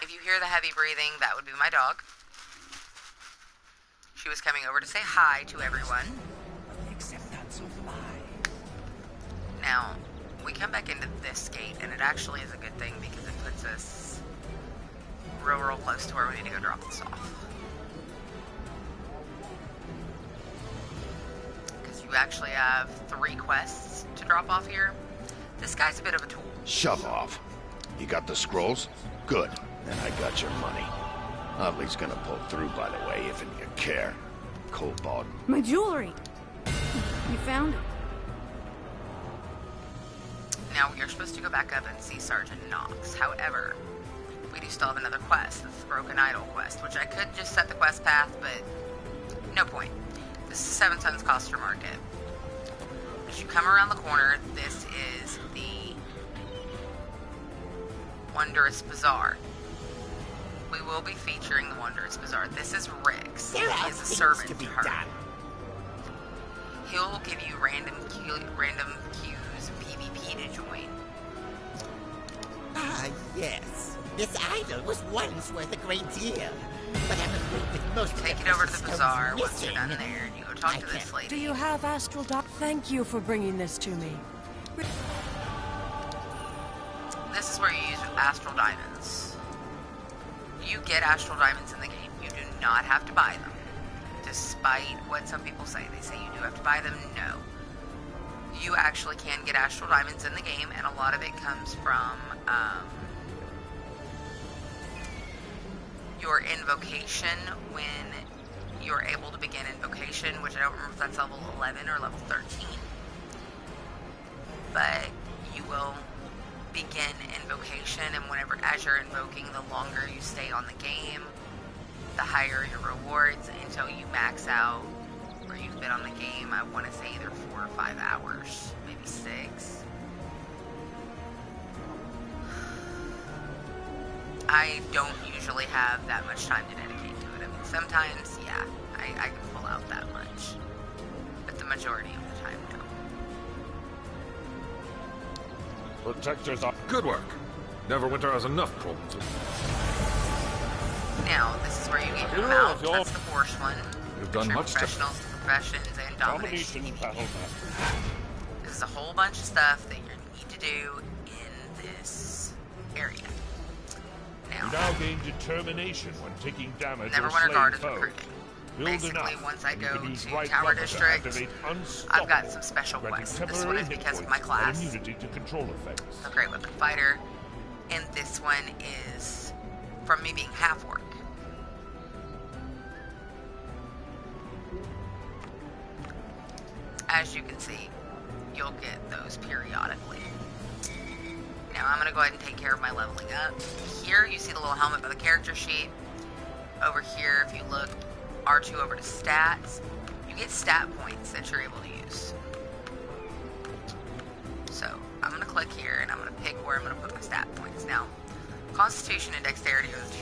[SPEAKER 1] If you hear the heavy breathing, that would be my dog. She was coming over to say hi to everyone. Now, we come back into this gate, and it actually is a good thing because it puts us real close to where we need to go drop this off. Because you actually have 3 quests to drop off here. This guy's a bit of a tool.
[SPEAKER 10] Shove off. You got the scrolls? Good. Then I got your money. Oddly's gonna pull through, by the way, if you care. Cobalt.
[SPEAKER 11] My jewelry! You found it.
[SPEAKER 1] Now, you're supposed to go back up and see Sergeant Knox. However, we do still have another quest. This is the Broken Idol quest, which I could just set the quest path, but no point. This is Seven Sons Coster Market. As you come around the corner, this is the Wondrous Bazaar. We will be featuring the Wondrous Bazaar. This is Rick's. He is a servant to her. He'll give you random cues and PvP to join.
[SPEAKER 12] Ah, yes. This idol was once worth a great deal. But I'm afraid with most
[SPEAKER 1] Take it over to the bazaar once you're done there, and you go talk to this lady.
[SPEAKER 11] Do you have Astral Dot? Thank you for bringing this to me.
[SPEAKER 1] This is where you use Astral Diamonds. You get Astral Diamonds in the game. You do not have to buy them. Despite what some people say. They say you do have to buy them. No. You actually can get Astral Diamonds in the game, and a lot of it comes from your invocation when you're able to begin invocation, which I don't remember if that's level 11 or level 13. But you will begin invocation, and whenever, as you're invoking, the longer you stay on the game, the higher your rewards until you max out, or you've been on the game, I want to say either 4 or 5 hours, maybe 6. I don't usually have that much time to dedicate to it. I mean, sometimes, yeah, I can pull out that much, but the majority of the time, no.
[SPEAKER 10] Protectors are... Good work.
[SPEAKER 13] Neverwinter has enough problems.
[SPEAKER 1] Now, this is where you get your mount. That's the force one.
[SPEAKER 13] You've done much to...
[SPEAKER 1] Professionals, professions, and domination. This is a whole bunch of stuff that you need to do in this area.
[SPEAKER 3] You now gain determination when taking damage or
[SPEAKER 1] Neverwinter
[SPEAKER 3] slaying
[SPEAKER 1] Guard is
[SPEAKER 3] foes.
[SPEAKER 1] recruiting.
[SPEAKER 3] Build
[SPEAKER 1] Basically,
[SPEAKER 3] enough,
[SPEAKER 1] once I go
[SPEAKER 3] use
[SPEAKER 1] to
[SPEAKER 3] right
[SPEAKER 1] Tower
[SPEAKER 3] button to
[SPEAKER 1] District,
[SPEAKER 3] activate
[SPEAKER 1] I've got some special quests. This one is because of my class.
[SPEAKER 3] Immunity to control effects.
[SPEAKER 1] A great weapon fighter. And this one is from me being half orc. As you can see, you'll get those periodically. Now I'm going to go ahead and take care of my leveling up. Here you see the little helmet by the character sheet. Over here, if you look R2 over to stats, you get stat points that you're able to use. So I'm going to click here and I'm going to pick where I'm going to put my stat points. Now, Constitution and Dexterity are the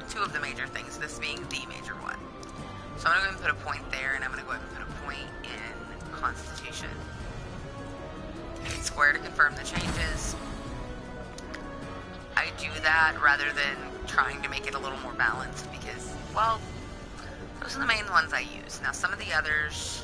[SPEAKER 1] two of the major things, this being the major one. So I'm going to go ahead and put a point there, and I'm going to go ahead and put a point in Constitution. Hit square to confirm the changes. I do that rather than trying to make it a little more balanced because, well, those are the main ones I use. Now some of the others...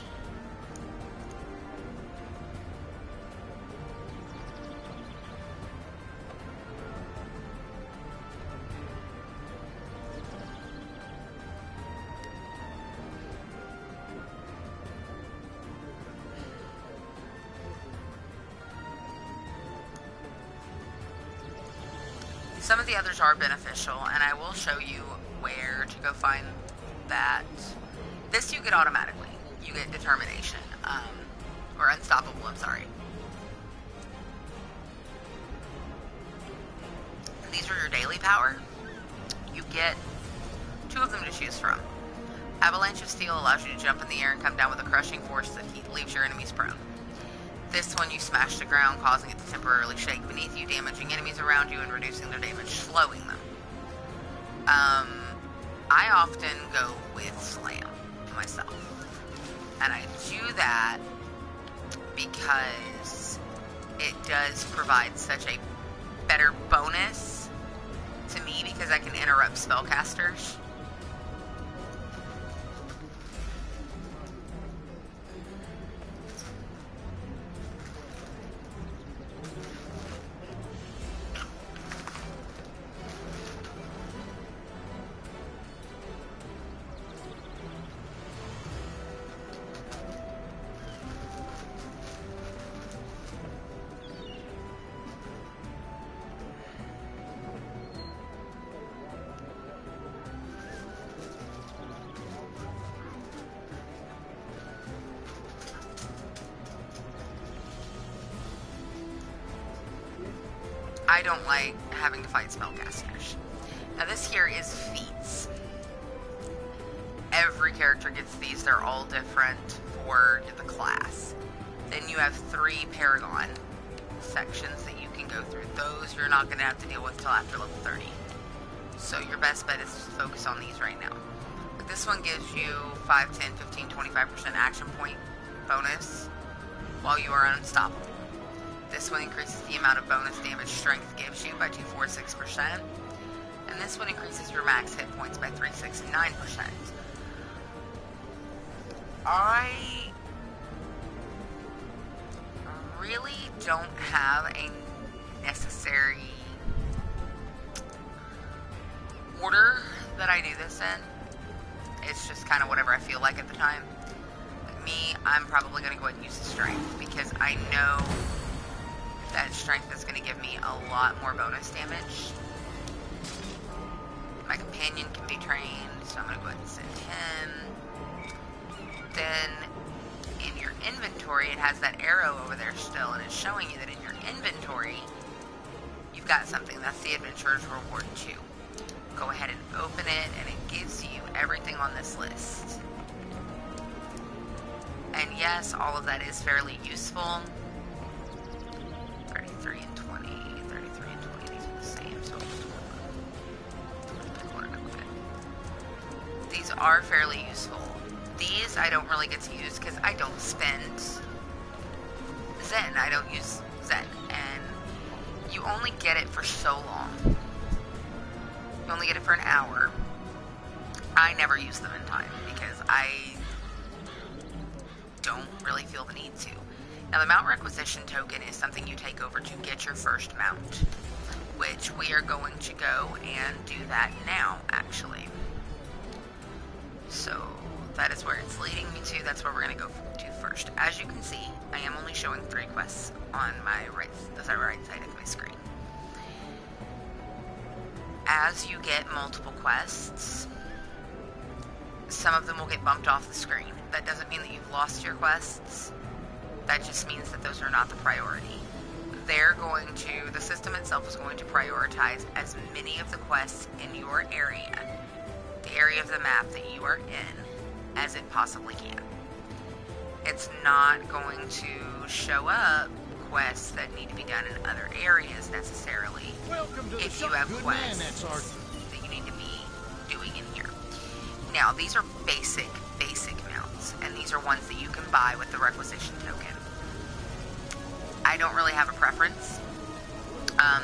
[SPEAKER 1] Some of the others are beneficial, and I will show you where to go find that. This you get automatically. You get Determination, or Unstoppable, I'm sorry. And these are your daily power. You get 2 of them to choose from. Avalanche of Steel allows you to jump in the air and come down with a crushing force that leaves your enemies prone. This one you smash the ground, causing it to temporarily shake beneath you, damaging enemies around you and reducing their damage, slowing them. I often go with Slam myself. And I do that because it does provide such a better bonus to me because I can interrupt spellcasters. I don't like having to fight spellcasters. Now this here is feats. Every character gets these. They're all different for the class. Then you have 3 Paragon sections that you can go through. Those you're not going to have to deal with till after level 30. So your best bet is to focus on these right now. But this one gives you 5, 10, 15, 25% action point bonus while you are unstoppable. This one increases the amount of bonus damage strength gives you by 246%. And this one increases your max hit points by 3, 6, and 9%. I really don't have a necessary order that I do this in. It's just kind of whatever I feel like at the time. Like me, I'm probably going to go ahead and use the strength because I know that strength is going to give me a lot more bonus damage. My companion can be trained, so I'm going to go ahead and send him. Then, in your inventory, it has that arrow over there still, and it's showing you that in your inventory, you've got something. That's the Adventurer's Reward 2. Go ahead and open it, and it gives you everything on this list. And yes, all of that is fairly useful. 33 and 20, 33 and 20, these are the same, so these are fairly useful. These I don't really get to use because I don't spend Zen. I don't use Zen, and you only get it for so long. You only get it for an hour. I never use them in time because I don't really feel the need to. Now, the mount requisition token is something you take over to get your first mount, which we are going to go and do that now, actually. So that is where it's leading me to. That's where we're going to go to first. As you can see, I am only showing 3 quests on my right side of my screen. As you get multiple quests, some of them will get bumped off the screen. That doesn't mean that you've lost your quests. That just means that those are not the priority. The system itself is going to prioritize as many of the quests in your area, the area of the map that you are in, as it possibly can. It's not going to show up quests that need to be done in other areas necessarily. If you have quests that you need to be doing in here. Now, these are basic mounts, and these are ones that you can buy with the requisition token. I don't really have a preference.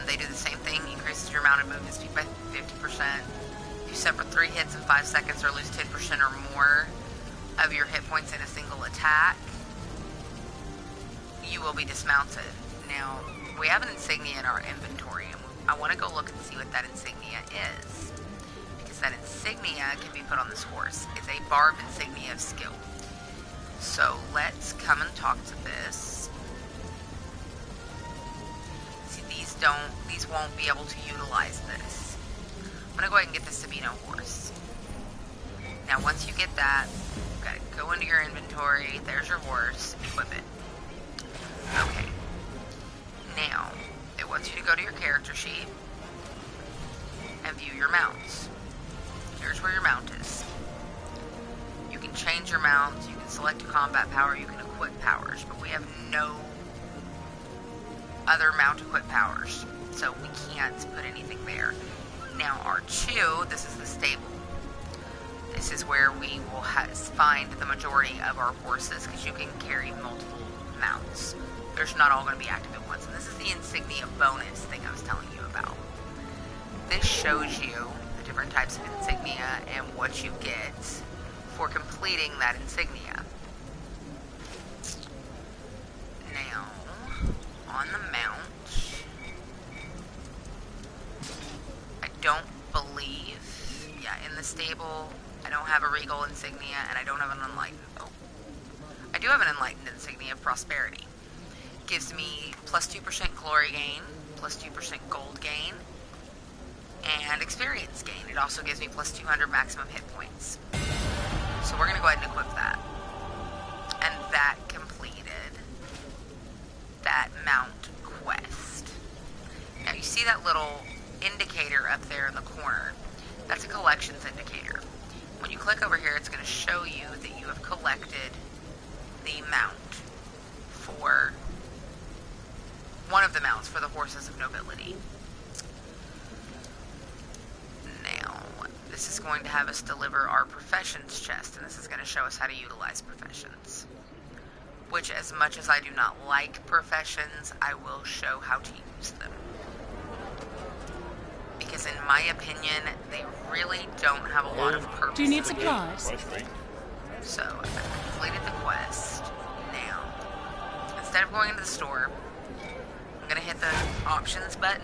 [SPEAKER 1] They do the same thing, increases your mounted movement speed by 50%. If you suffer 3 hits in 5 seconds or lose 10% or more of your hit points in a single attack, you will be dismounted. Now, we have an insignia in our inventory, and I want to go look and see what that insignia is. Because that insignia can be put on this horse. It's a barb insignia of skill. So let's come and talk to this. See, these won't be able to utilize this. I'm going to go ahead and get this Sabino horse. Now, once you get that, you've got to go into your inventory. There's your horse. Equip it. Okay. Now, it wants you to go to your character sheet and view your mounts. Here's where your mount is. You can change your mounts, you can select a combat power, you can equip powers, but we have no other mount equip powers, so we can't put anything there. Now, R2, this is the stable. This is where we will find the majority of our horses, because you can carry multiple mounts. There's not all going to be active at once, and this is the insignia bonus thing I was telling you about. This shows you the different types of insignia and what you get for completing that insignia. Now, on the mount, I don't believe, in the stable, I don't have a regal insignia, and I don't have an enlightened. Oh, I do have an enlightened insignia of prosperity. Gives me plus 2% glory gain, plus 2% gold gain, and experience gain. It also gives me plus 200 maximum hit points. So we're going to go ahead and equip that. And that completed that mount quest. Now you see that little indicator up there in the corner. That's a collections indicator. When you click over here, it's going to show you that you have collected the mount for one of the mounts for the horses of nobility. Now, this is going to have us deliver our professions chest, and this is going to show us how to utilize professions. Which, as much as I do not like professions, I will show how to use them. Because in my opinion, they really don't have a lot of purpose.
[SPEAKER 6] Do you need supplies?
[SPEAKER 1] So, I've completed the quest. Now, instead of going into the store, I'm going to hit the options button.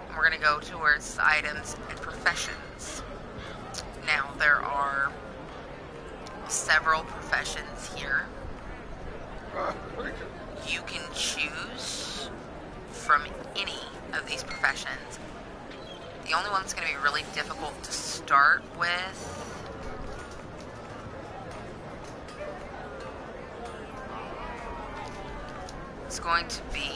[SPEAKER 1] And we're going to go towards items and professions. Now, there are several professions here. You can choose from any of these professions. The only one that's going to be really difficult to start with is going to be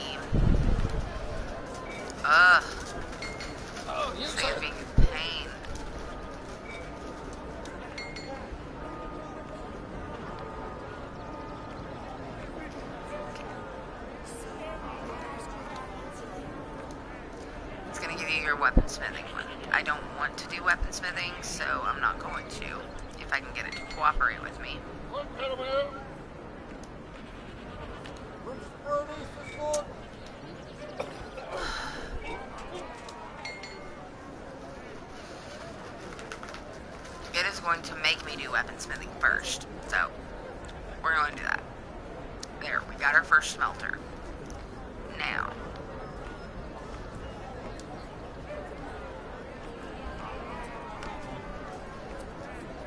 [SPEAKER 1] this thing is being a pain. It's going to give you your weaponsmithing one. I don't want to do weaponsmithing, so I'm not going to, if I can get it to cooperate with me. going to make me do weaponsmithing first. So, we're going to do that. There, we got our first smelter. Now,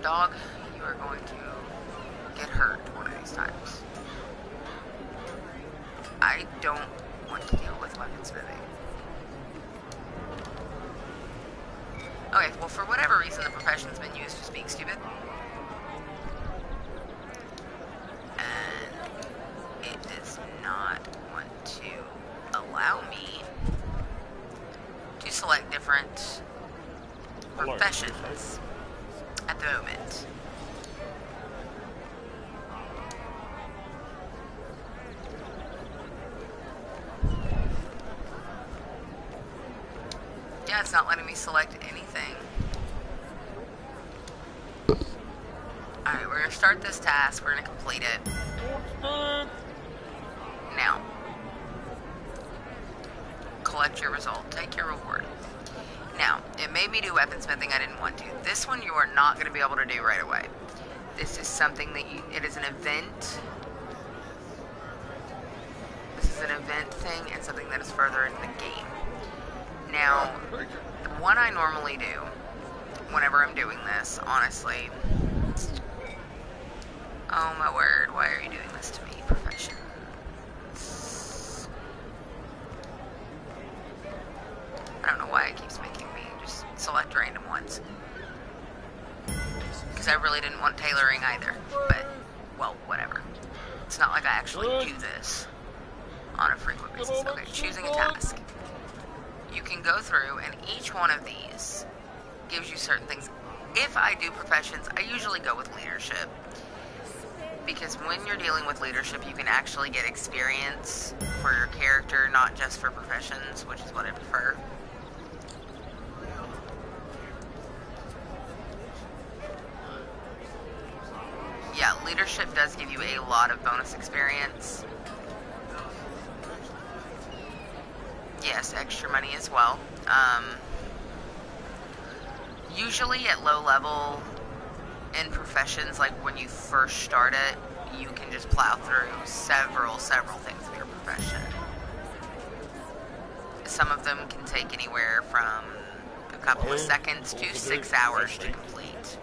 [SPEAKER 1] dog, you are going to get hurt one of these times. I don't want to deal with weaponsmithing. Okay, well, for whatever reason, the profession's been used to being stupid. And it does not want to allow me to select different professions at the moment. Yeah, it's not letting me select anything. Alright, we're going to start this task. We're going to complete it. Now, collect your result. Take your reward. Now, it made me do weaponsmithing I didn't want to. This one you are not going to be able to do right away. This is something that it is an event. This is an event thing and something that is further in the game. Now, the one I normally do whenever I'm doing this, honestly. Oh my word, why are you doing this to me, profession? I don't know why it keeps making me just select random ones. Because I really didn't want tailoring either. But, well, whatever. It's not like I actually do this on a frequent basis. Okay, choosing a task. You can go through, and each one of these gives you certain things. If I do professions, I usually go with leadership. Because when you're dealing with leadership, you can actually get experience for your character, not just for professions, which is what I prefer. Yeah, leadership does give you a lot of bonus experience. Yes, extra money as well. Usually at low level in professions, like when you first start it, you can just plow through several things in your profession. Some of them can take anywhere from a couple of seconds to 6 hours to complete.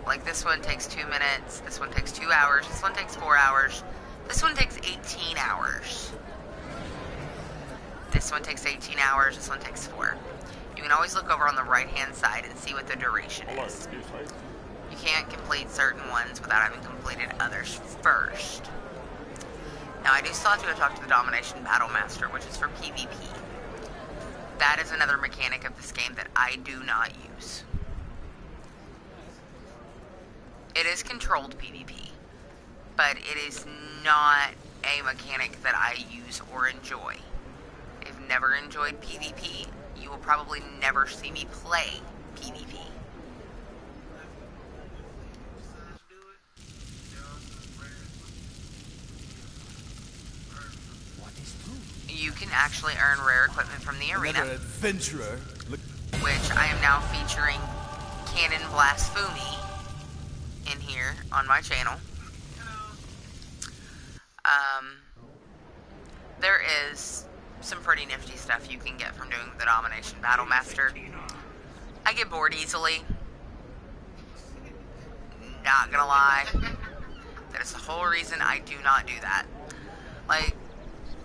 [SPEAKER 1] Like this one takes 2 minutes, this one takes 2 hours, this one takes 4 hours, this one takes 18 hours. This one takes 18 hours, this one takes 4. You can always look over on the right-hand side and see what the duration is. You can't complete certain ones without having completed others first. Now, I do still have to go talk to the Domination Battle Master, which is for PvP. That is another mechanic of this game that I do not use. It is controlled PvP, but it is not a mechanic that I use or enjoy. I've never enjoyed PvP. You will probably never see me play PvP. You can actually earn rare equipment from the arena,
[SPEAKER 14] adventurer.
[SPEAKER 1] Which I am now featuring Cannon Blasphemy in here on my channel. There is some pretty nifty stuff you can get from doing the Domination Battle Master. I get bored easily. Not gonna lie. That is the whole reason I do not do that. Like,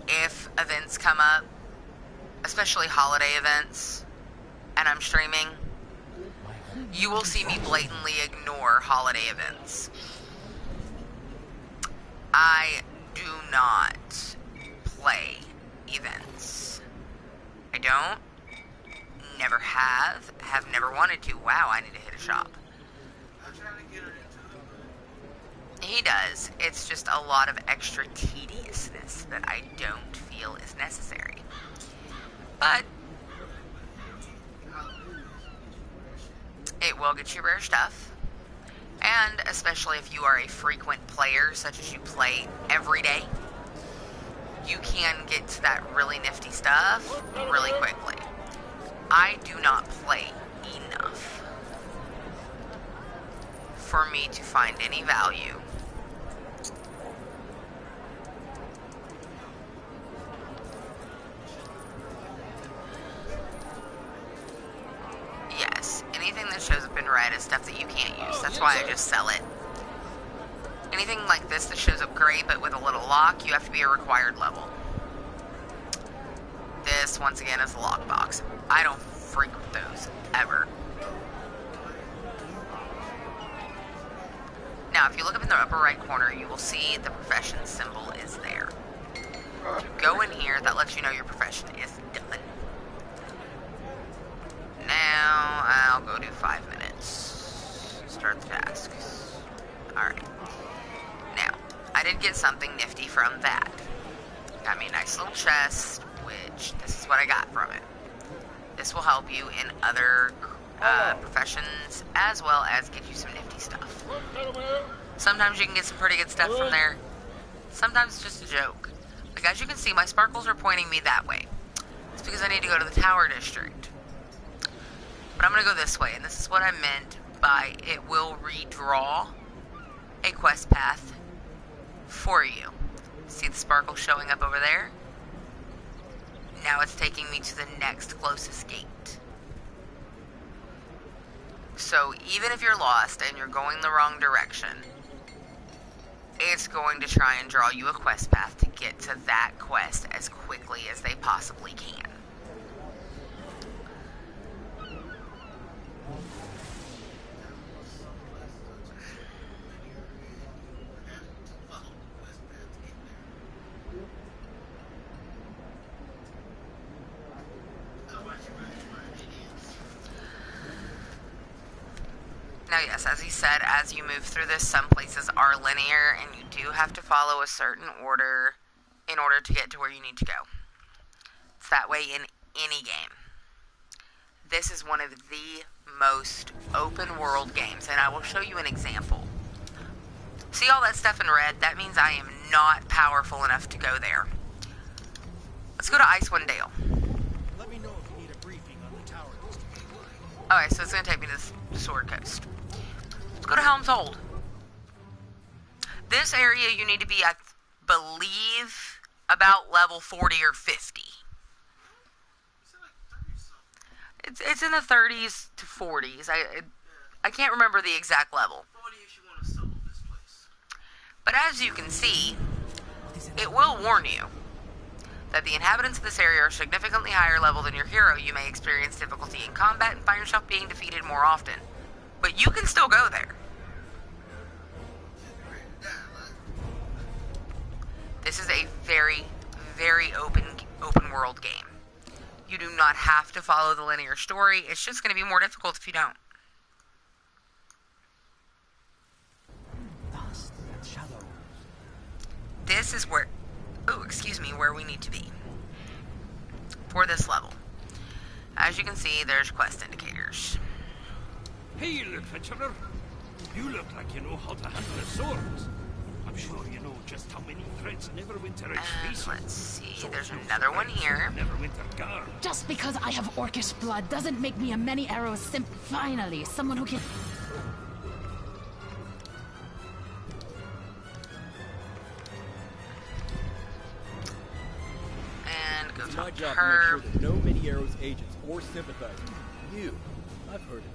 [SPEAKER 1] if events come up, especially holiday events, and I'm streaming, you will see me blatantly ignore holiday events. I do not play events. I don't. Never have never wanted to. Wow, I need to hit a shop. He does. It's just a lot of extra tediousness that I don't feel is necessary. But it will get you rare stuff. And especially if you are a frequent player, such as you play every day, you can get to that really nifty stuff really quickly. I do not play enough for me to find any value. Yes, anything that shows up in red is stuff that you can't use. That's why I just sell it. Anything like this that shows up gray but with a little lock, you have to be a required level. This, once again, is a lockbox. I don't frequent those, ever. Now, if you look up in the upper right corner, you will see the profession symbol is there. If you go in here, that lets you know your profession is done. Now, I'll go do 5 minutes. Start the task. Alright. Now, I did get something nifty from that. Got me a nice little chest, which this is what I got from it. This will help you in other professions, as well as get you some nifty stuff. Sometimes you can get some pretty good stuff from there. Sometimes it's just a joke. Like, as you can see, my sparkles are pointing me that way. It's because I need to go to the Tower District. But I'm going to go this way, and this is what I meant by it will redraw a quest path for you. See the sparkle showing up over there? Now it's taking me to the next closest gate. So even if you're lost and you're going the wrong direction, it's going to try and draw you a quest path to get to that quest as quickly as they possibly can. Now, yes, as he said, as you move through this, some places are linear, and you do have to follow a certain order in order to get to where you need to go. It's that way in any game. This is one of the most open world games, and I will show you an example. See all that stuff in red? That means I am not powerful enough to go there. Let's go to Icewind Dale.
[SPEAKER 9] Let me know if you need a briefing on the Tower District.
[SPEAKER 1] Alright, so it's going to take me to the Sword Coast. Let's go to Helm's Hold. This area you need to be, I believe, about level 40 or 50. It's in the 30s to 40s. I can't remember the exact level. But as you can see, it will warn you that the inhabitants of this area are significantly higher level than your hero. You may experience difficulty in combat and find yourself being defeated more often. But you can still go there. This is a very, very open world game. You do not have to follow the linear story. It's just going to be more difficult if you don't. This is where, where we need to be for this level. As you can see, there's quest indicators.
[SPEAKER 7] Hey, adventurer. You look like you know how to handle a sword. I'm sure you know just how many threats Neverwinter is facing.
[SPEAKER 1] Let's see, there's another one here.
[SPEAKER 7] Neverwinter guard.
[SPEAKER 6] Just because I have orcish blood doesn't make me a many arrows simp. Finally, someone who can...
[SPEAKER 1] And go
[SPEAKER 14] it's my
[SPEAKER 1] talk to
[SPEAKER 14] job
[SPEAKER 1] her.
[SPEAKER 14] to make sure that no many arrows agents or sympathizers. You, I've heard of you.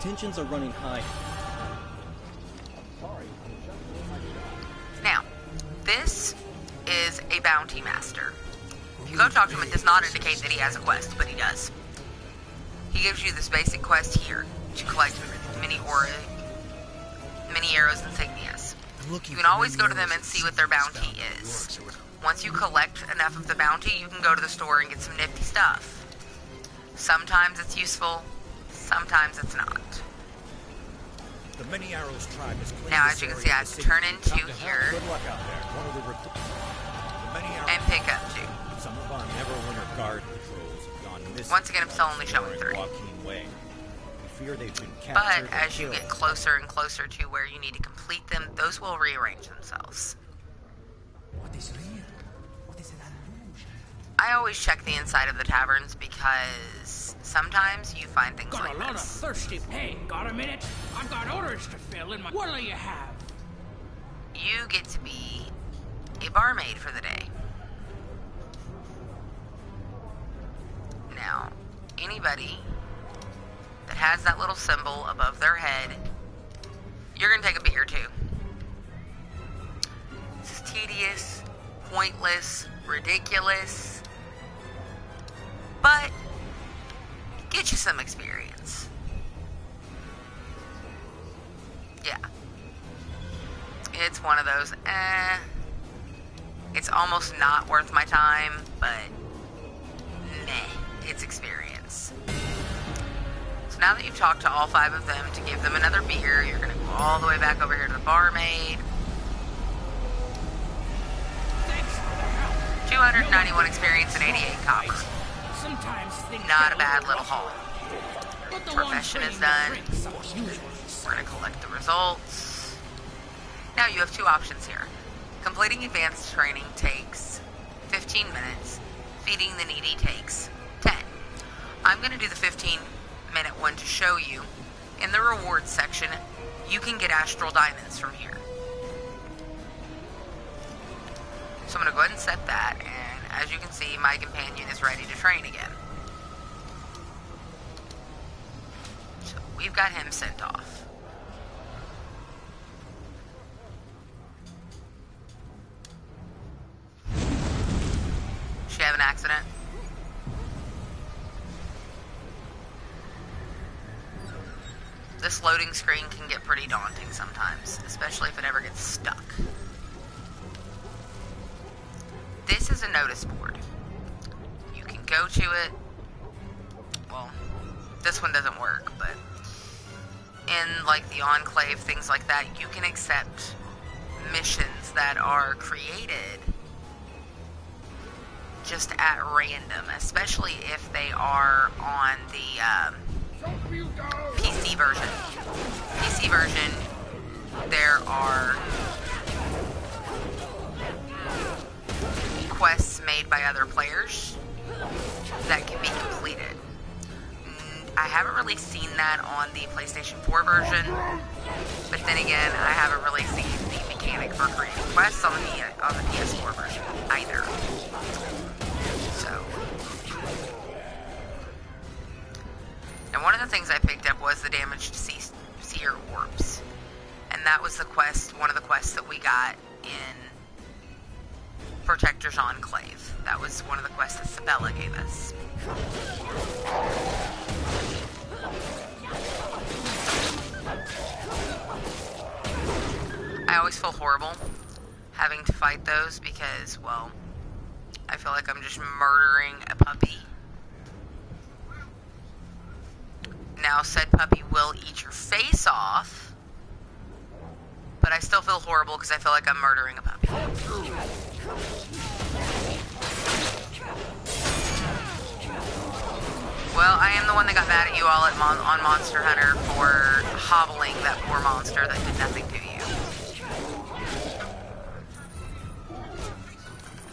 [SPEAKER 14] Tensions are running high.
[SPEAKER 1] Now, this is a bounty master. If you go talk to him, it does not indicate that he has a quest, but he does. He gives you this basic quest here to collect many arrows insignias. You can always go to them and see what their bounty is. Once you collect enough of the bounty, you can go to the store and get some nifty stuff. Sometimes it's useful, sometimes it's not.
[SPEAKER 5] The Many Arrows tribe is
[SPEAKER 1] now, as you can see, I have to turn into here and pick up 2.
[SPEAKER 5] Some of our Neverwinter guard patrols have gone missing.
[SPEAKER 1] Once again, I'm still only showing 3.
[SPEAKER 5] We fear they've been
[SPEAKER 1] But
[SPEAKER 5] captured
[SPEAKER 1] as you get closer and closer to where you need to complete them, those will rearrange themselves.
[SPEAKER 4] What is real? What is an illusion?
[SPEAKER 1] I always check the inside of the taverns because sometimes you find things
[SPEAKER 4] Got
[SPEAKER 1] like
[SPEAKER 4] a lot
[SPEAKER 1] this.
[SPEAKER 4] of thirsty. Hey, got a minute? I've got orders to fill in my. What'll you have?
[SPEAKER 1] You get to be a barmaid for the day. Now, anybody that has that little symbol above their head, you're gonna take a beer too. This is tedious, pointless, ridiculous, but get you some experience. Yeah. It's one of those, it's almost not worth my time, but meh, it's experience. So now that you've talked to all 5 of them to give them another beer, you're going to go all the way back over here to the barmaid. 291 experience and 88 copper. Not a bad little haul. Profession is done. We're going to collect the results. Now you have 2 options here. Completing advanced training takes 15 minutes. Feeding the needy takes 10. I'm going to do the 15-minute one to show you. In the rewards section, you can get astral diamonds from here. So I'm going to go ahead and set that, and as you can see, my companion is ready to train again. So we've got him sent off. She have an accident? This loading screen can get pretty daunting sometimes, especially if it ever gets stuck. This is a notice board. You can go to it. Well, this one doesn't work, but in like the Enclave, things like that, you can accept missions that are created just at random, especially if they are on the PC version. PC version, there are quests made by other players that can be completed. I haven't really seen that on the PlayStation 4 version, but then again, I haven't really seen the mechanic for creating quests on the PS4 version either. So, and one of the things I picked up was the damaged seer orbs, and that was the quest, one of the quests that we got in Protector's Enclave. That was one of the quests that Sabella gave us. I always feel horrible having to fight those because, well, I feel like I'm just murdering a puppy. Now, said puppy will eat your face off, but I still feel horrible because I feel like I'm murdering a puppy. Well, I am the one that got mad at you all on Monster Hunter for hobbling that poor monster that did nothing to you.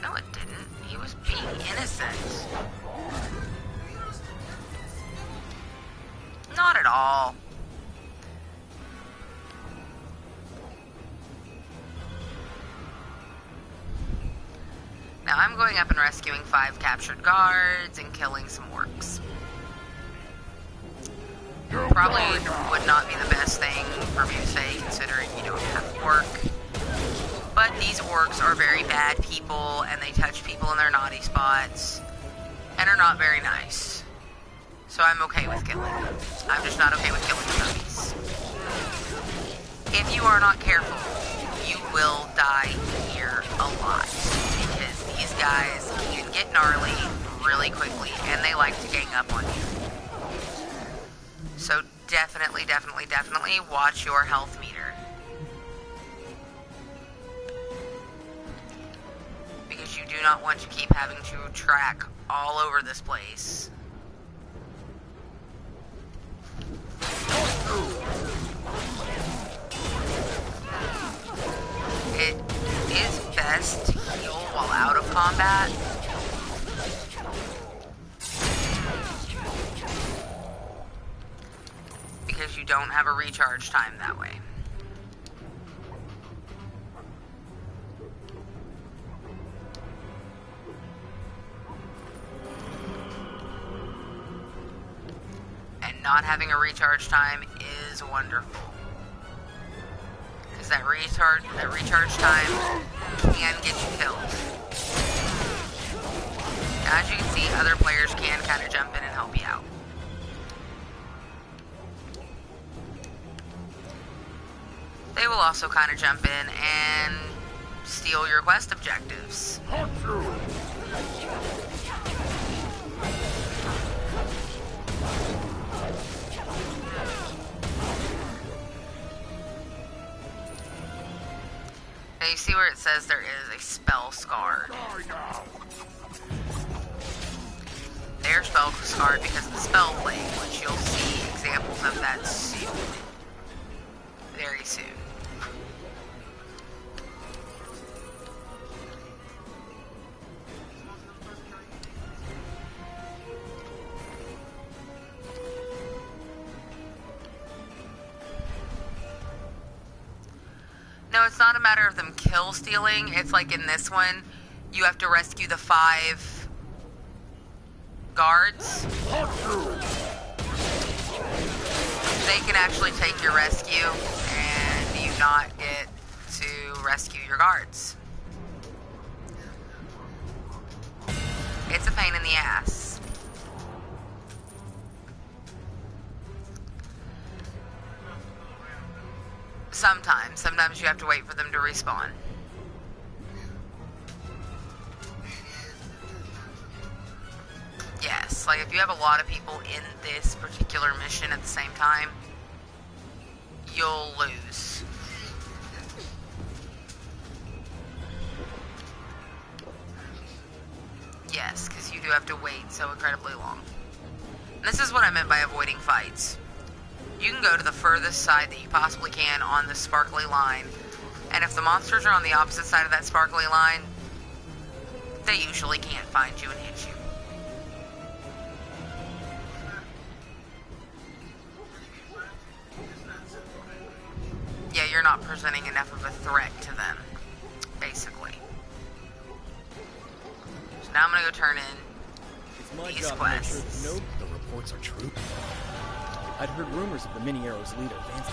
[SPEAKER 1] No, it didn't. He was being innocent. Not at all. Now I'm going up and rescuing 5 captured guards and killing some orcs. Probably would not be the best thing for me to say considering you don't have work. But these orcs are very bad people and they touch people in their naughty spots and are not very nice. So I'm okay with killing them. I'm just not okay with killing the puppies. If you are not careful, you will die here a lot. Because these guys can get gnarly really quickly and they like to gang up on you. So definitely, definitely, definitely watch your health meter. Because you do not want to keep having to track all over this place. It is best to heal while out of combat. you don't have a recharge time that way. And not having a recharge time is wonderful. Because that recharge time can get you killed. As you can see, other players can kind of jump in and help you out. They will also kind of jump in and steal your quest objectives. Now you see where it says there is a spell scarred. They're spell scarred because of the spell plague, which you'll see examples of that soon. Very soon. No, it's not a matter of them kill stealing. It's like in this one, you have to rescue the 5 guards. They can actually take your rescue and you not get to rescue your guards. It's a pain in the ass. Sometimes you have to wait for them to respawn. Yes, like if you have a lot of people in this particular mission at the same time, you'll lose. Yes, because you do have to wait so incredibly long. And this is what I meant by avoiding fights. You can go to the furthest side that you possibly can on the sparkly line, and if the monsters are on the opposite side of that sparkly line, they usually can't find you and hit you. Yeah, you're not presenting enough of a threat to them, basically. So now I'm gonna go turn in these quests.
[SPEAKER 14] No, the reports are true. I'd heard rumors of the Mini Arrow's leader, Vance.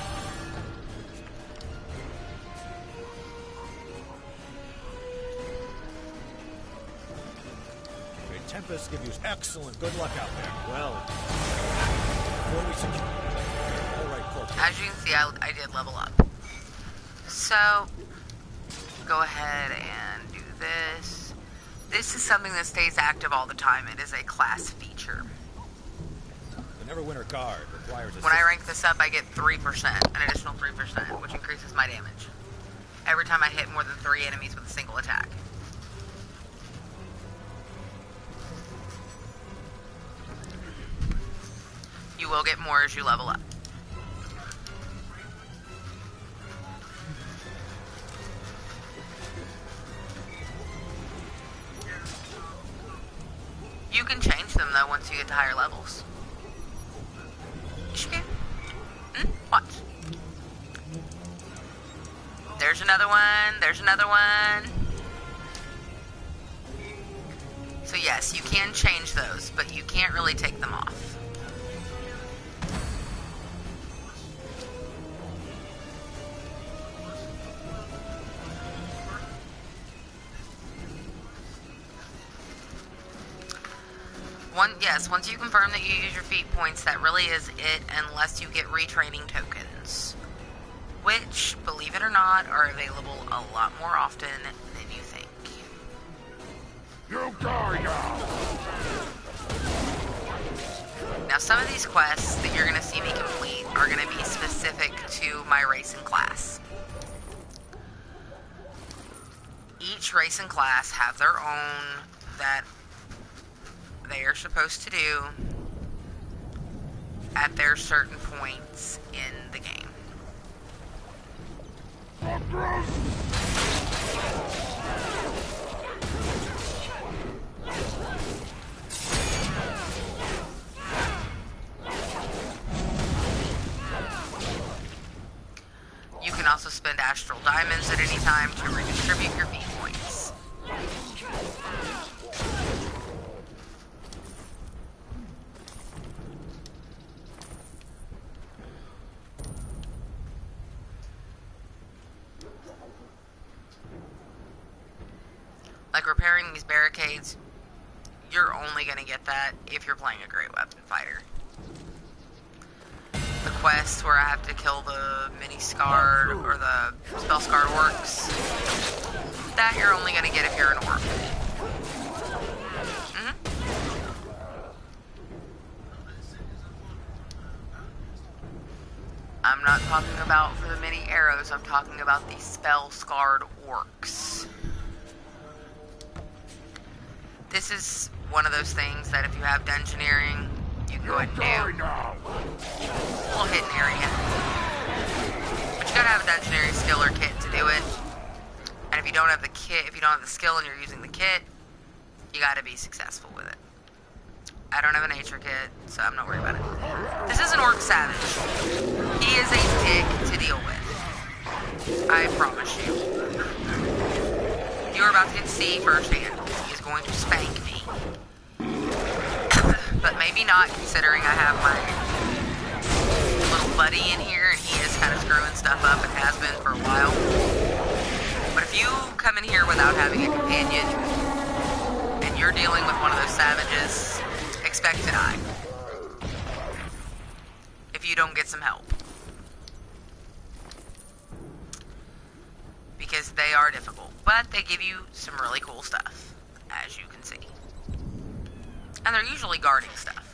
[SPEAKER 5] Great Tempest give you excellent good luck out there. Well, before we secure. All right, Corporal.
[SPEAKER 1] As you can see, I did level up. So, go ahead and do this. This is something that stays active all the time. It is a class feature.
[SPEAKER 5] The Neverwinter Guard requires a...
[SPEAKER 1] When I rank this up, I get 3%, an additional 3%, which increases my damage. Every time I hit more than 3 enemies with a single attack. You will get more as you level up. You can change them though once you get to higher levels. Okay. Watch. There's another one. There's another one. So yes, you can change those, but you can't really take them off. Once you confirm that you use your feat points, that really is it, unless you get retraining tokens. Which, believe it or not, are available a lot more often than you think.
[SPEAKER 10] You die now!
[SPEAKER 1] Now, some of these quests that you're going to see me complete are going to be specific to my race and class. Each race and class have their own that they are supposed to do at their certain points in the game. also spend astral diamonds at any time to redistribute your V points. Like repairing these barricades, you're only going to get that if you're playing a great weapon fighter. The quests where I have to kill the mini-scarred or the spell-scarred orcs, that you're only going to get if you're an orc. I'm not talking about for the mini arrows, I'm talking about the spell-scarred orcs. This is one of those things that if you have dungeoneering, you can go ahead and do. A little hidden area. But you gotta have a dungeoneering skill or kit to do it. And if you don't have the kit, if you don't have the skill and you're using the kit, you gotta be successful with it. I don't have a nature kit, so I'm not worried about it. This is an orc savage. He is a dick to deal with. I promise you. You're about to see firsthand. He is going to spank me. But maybe not, considering I have my little buddy in here and he is kind of screwing stuff up and has been for a while. But if you come in here without having a companion and you're dealing with one of those savages, expect to die. If you don't get some help. Because they are difficult, but they give you some really cool stuff, as you can see. And they're usually guarding stuff.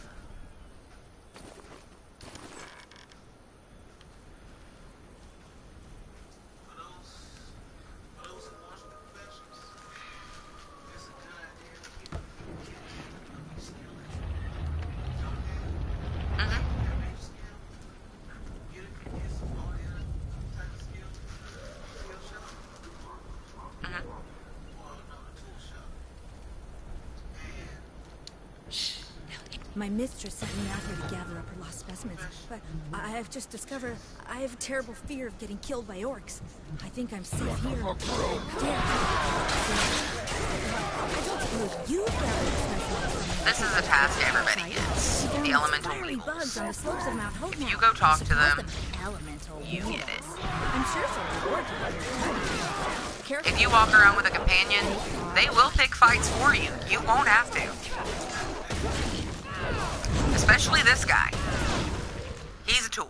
[SPEAKER 11] My mistress sent me out here to gather up her lost specimens, but I have just discovered I have a terrible fear of getting killed by orcs. I think I'm safe here.
[SPEAKER 1] This is a task everybody gets. The elemental weevils. If you go talk to them, you get it. If you walk around with a companion, they will pick fights for you. You won't have to. Especially this guy. He's a tool.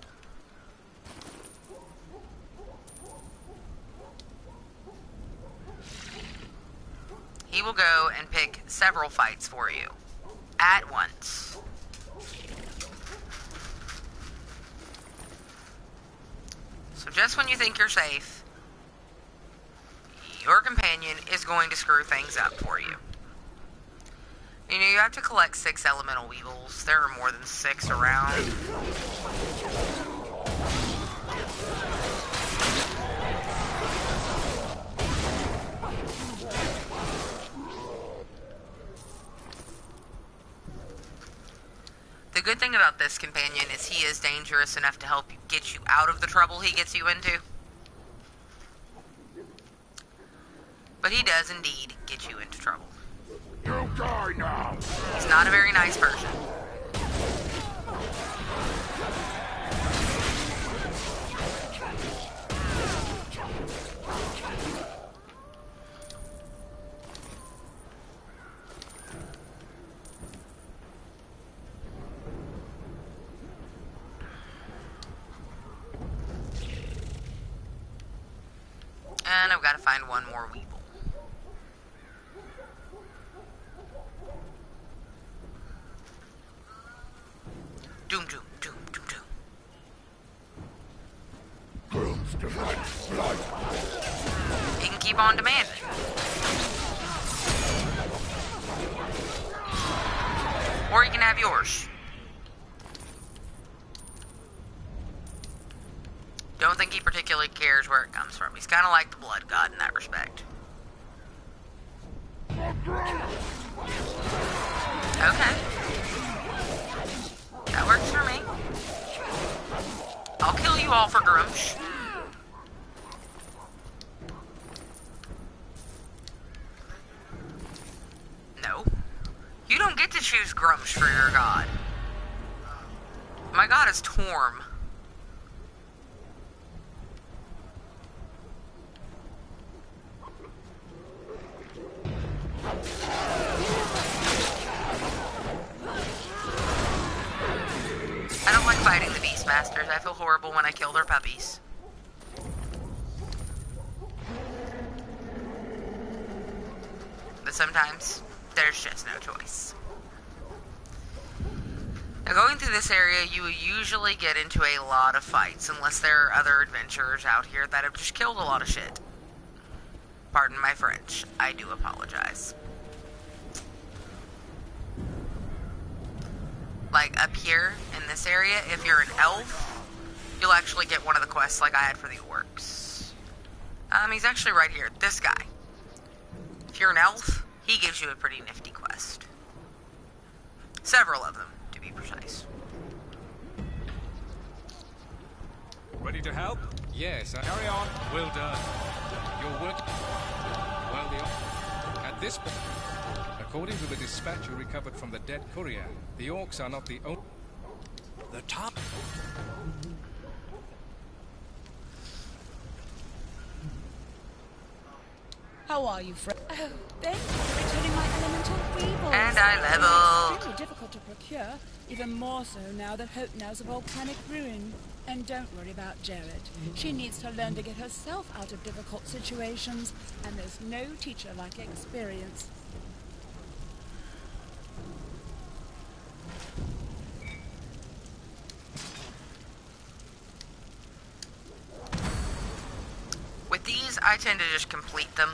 [SPEAKER 1] He will go and pick several fights for you at once. So just when you think you're safe, your companion is going to screw things up for you. You know, you have to collect 6 elemental weevils. There are more than 6 around. The good thing about this companion is he is dangerous enough to help you get you out of the trouble he gets you into. But he does indeed get you into trouble.
[SPEAKER 15] You die now!
[SPEAKER 1] He's not a very nice person. And I've got to find one more weevil. Doom, doom, doom, doom, doom. He can keep on demanding. Or he can have yours. Don't think he particularly cares where it comes from. He's kind of like the blood god in that respect. Okay. That works for me. I'll kill you all for Grumsh. My god, it's Torm. I don't like fighting the Beastmasters. I feel horrible when I kill their puppies. But sometimes, there's just no choice. Now, going through this area, you will usually get into a lot of fights, unless there are other adventurers out here that have just killed a lot of shit. Pardon my French. I do apologize. Like, up here, in this area, if you're an elf, you'll actually get one of the quests like I had for the orcs. He's actually right here. This guy. If you're an elf, he gives you a pretty nifty quest. Several of them, to be precise.
[SPEAKER 16] Ready to help?
[SPEAKER 17] Yes,
[SPEAKER 16] Carry on.
[SPEAKER 17] Well done. Your work... Well, at this point... According to the dispatch you recovered from the dead courier, the orcs are not the only...
[SPEAKER 16] The top...
[SPEAKER 18] How are you, friend? Oh, thank you for returning my elemental weevils.
[SPEAKER 1] And I leveled.
[SPEAKER 18] Extremely difficult to procure, even more so now that Hope knows of volcanic ruin. And don't worry about Jared. She needs to learn to get herself out of difficult situations, and there's no teacher like experience.
[SPEAKER 1] With these, I tend to just complete them.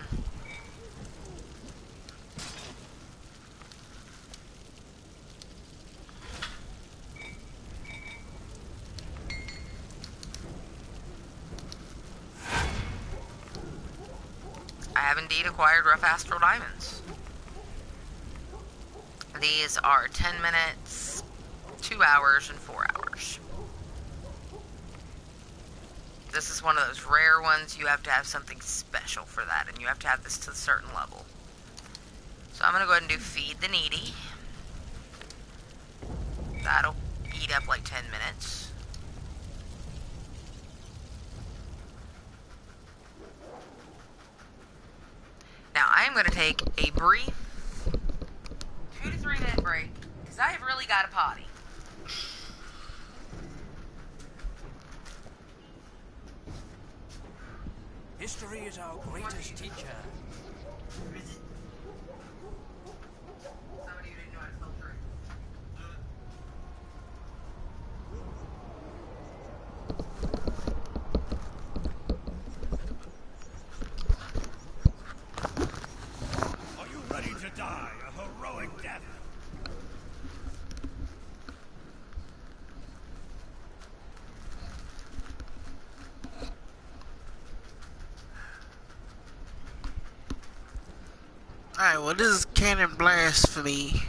[SPEAKER 1] I have indeed acquired rough astral diamonds. These are 10 minutes, 2 hours, and 4 hours. This is one of those rare ones. You have to have something special for that, and you have to have this to a certain level. So I'm going to go ahead and do Feed the Needy. That'll eat up like 10 minutes. Now, I am going to take a brief 2 to 3 minute break, because I have really got a potty.
[SPEAKER 9] History is our greatest teacher.
[SPEAKER 5] Are you ready to die a heroic death?
[SPEAKER 19] Alright, well this is Cannon Blast for me.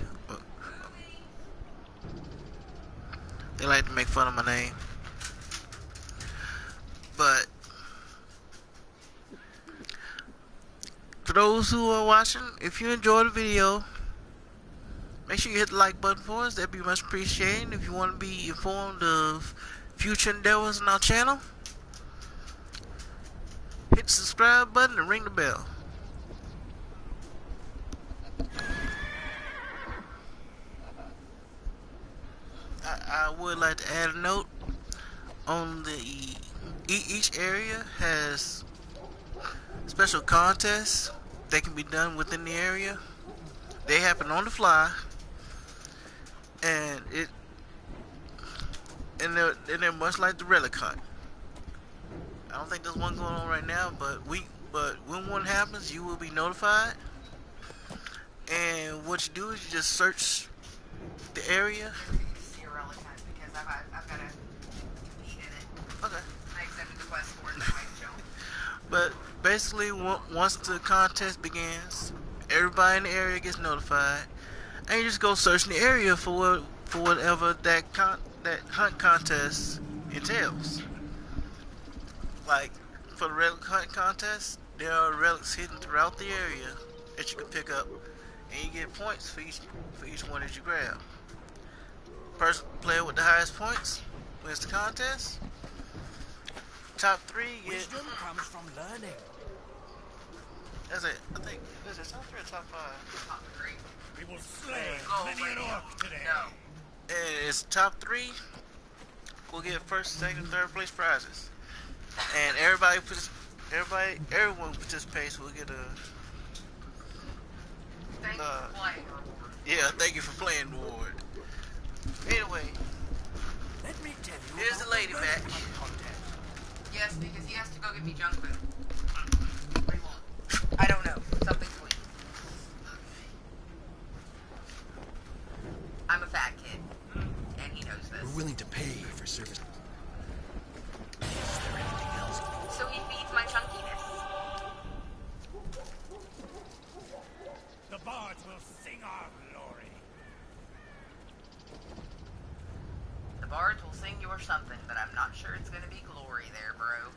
[SPEAKER 19] They like to make fun of my name. But for those who are watching, if you enjoyed the video, make sure you hit the like button for us. That'd be much appreciated. If you want to be informed of future endeavors on our channel, hit the subscribe button and ring the bell. I would like to add a note on the each area has special contests that can be done within the area. They happen on the fly, and they're much like the relic hunt. I don't think there's one going on right now, but when one happens, you will be notified. And what you do is you just search the area.
[SPEAKER 1] I've got to compete in it.
[SPEAKER 19] Okay.
[SPEAKER 1] I accepted the quest for it, so I show.
[SPEAKER 19] But basically, once the contest begins, everybody in the area gets notified, and you just go search in the area for whatever that hunt contest entails. Like for the relic hunt contest, there are relics hidden throughout the area that you can pick up, and you get points for each one that you grab. First player with the highest points wins the contest. Top 3 get...
[SPEAKER 9] Wisdom comes from learning.
[SPEAKER 19] That's it. I think, is it top 3 or top 5?
[SPEAKER 1] Top 3.
[SPEAKER 15] We will slay many an orc today.
[SPEAKER 1] No.
[SPEAKER 19] And it's top 3. We'll get first, second, third place prizes. And everyone participates will get a...
[SPEAKER 1] Thank you for playing reward.
[SPEAKER 19] Yeah, thank you for playing reward. Anyway,
[SPEAKER 9] Let me tell you.
[SPEAKER 19] here's the lady back.
[SPEAKER 1] Yes, because he has to go get me junk food. What do you want? I don't know. Something sweet. I'm a fat kid. And he knows this.
[SPEAKER 9] We're willing to pay for service. Is there anything else?
[SPEAKER 1] So he feeds my chunkiness.
[SPEAKER 15] The bards will sing our glory.
[SPEAKER 1] The bards will sing your something, but I'm not sure it's gonna be glory there, bro.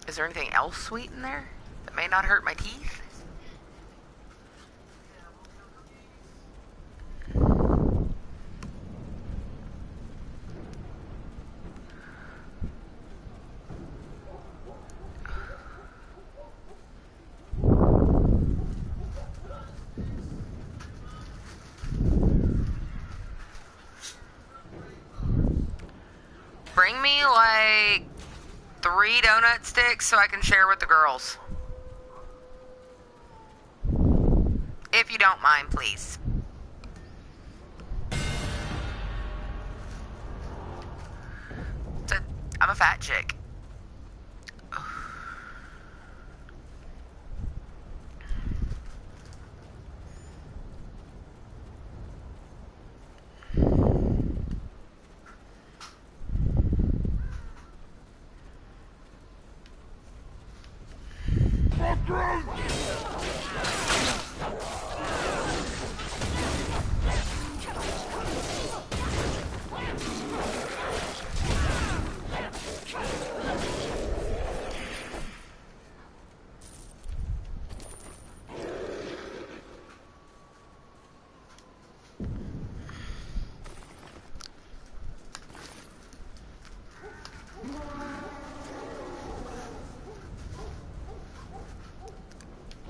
[SPEAKER 1] Is there anything else sweet in there that may not hurt my teeth? Bring me like 3 donut sticks so I can share with the girls. If you don't mind, please. I'm a fat chick.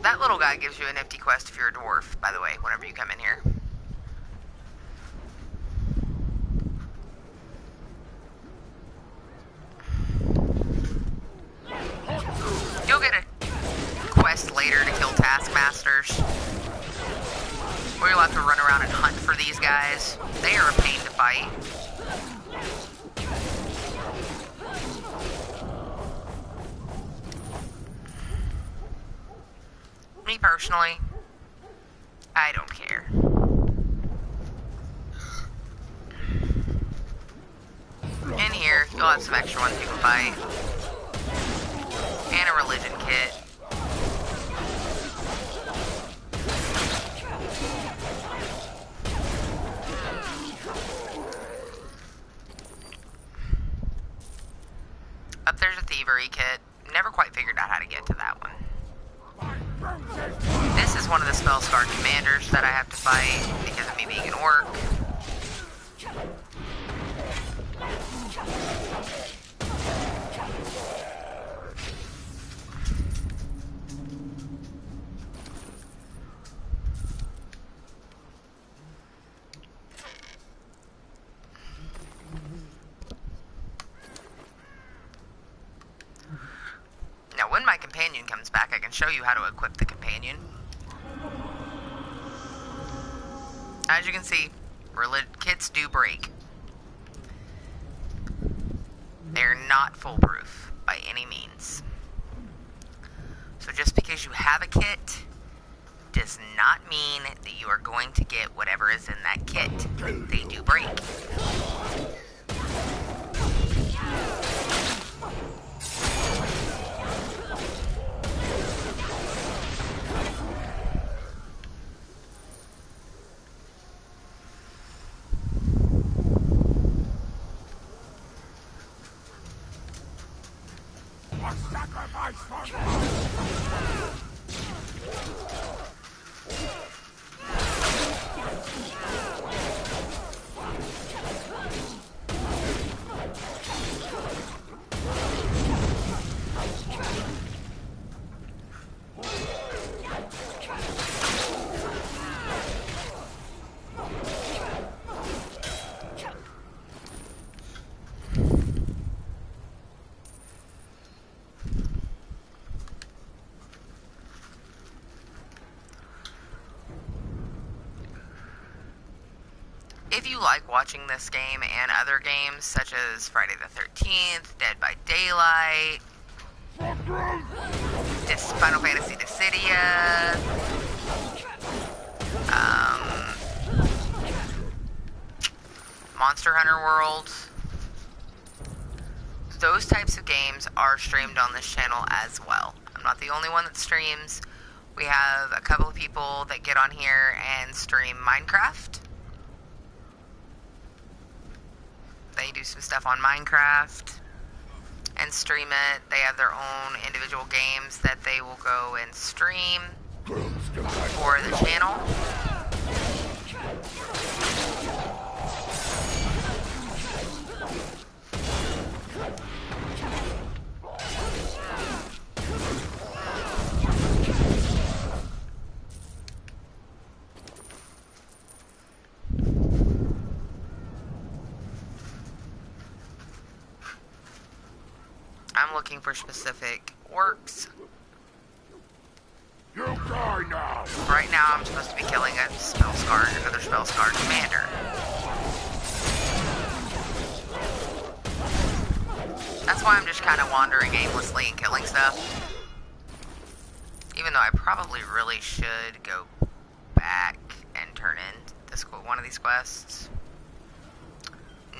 [SPEAKER 1] That little guy gives you a nifty quest if you're a dwarf, by the way, whenever you come in here. You'll get a quest later to kill taskmasters, where you'll have to run around and hunt for these guys. They are a pain to fight. Me personally, I don't care. In here, you'll have some extra ones you can fight. And a religion kit. Up there's a thievery kit. Never quite figured out how to get to that one. This is one of the spell-scarred commanders that I have to fight because of me being an orc. Now, when my companion comes back, I can show you how to equip the companion. As you can see, kits do break. They're not foolproof by any means. So just because you have a kit does not mean that you are going to get whatever is in that kit. They do break. If you like watching this game and other games such as Friday the 13th, Dead by Daylight, Final Fantasy Dissidia, Monster Hunter World, those types of games are streamed on this channel as well. I'm not the only one that streams. We have a couple of people that get on here and stream Minecraft. They do some stuff on Minecraft and stream it. They have their own individual games that they will go and stream for the channel. I'm looking for specific orcs.
[SPEAKER 15] You die now.
[SPEAKER 1] Right now, I'm supposed to be killing another spell-scarred commander. That's why I'm just kind of wandering aimlessly and killing stuff. Even though I probably really should go back and turn in this one of these quests.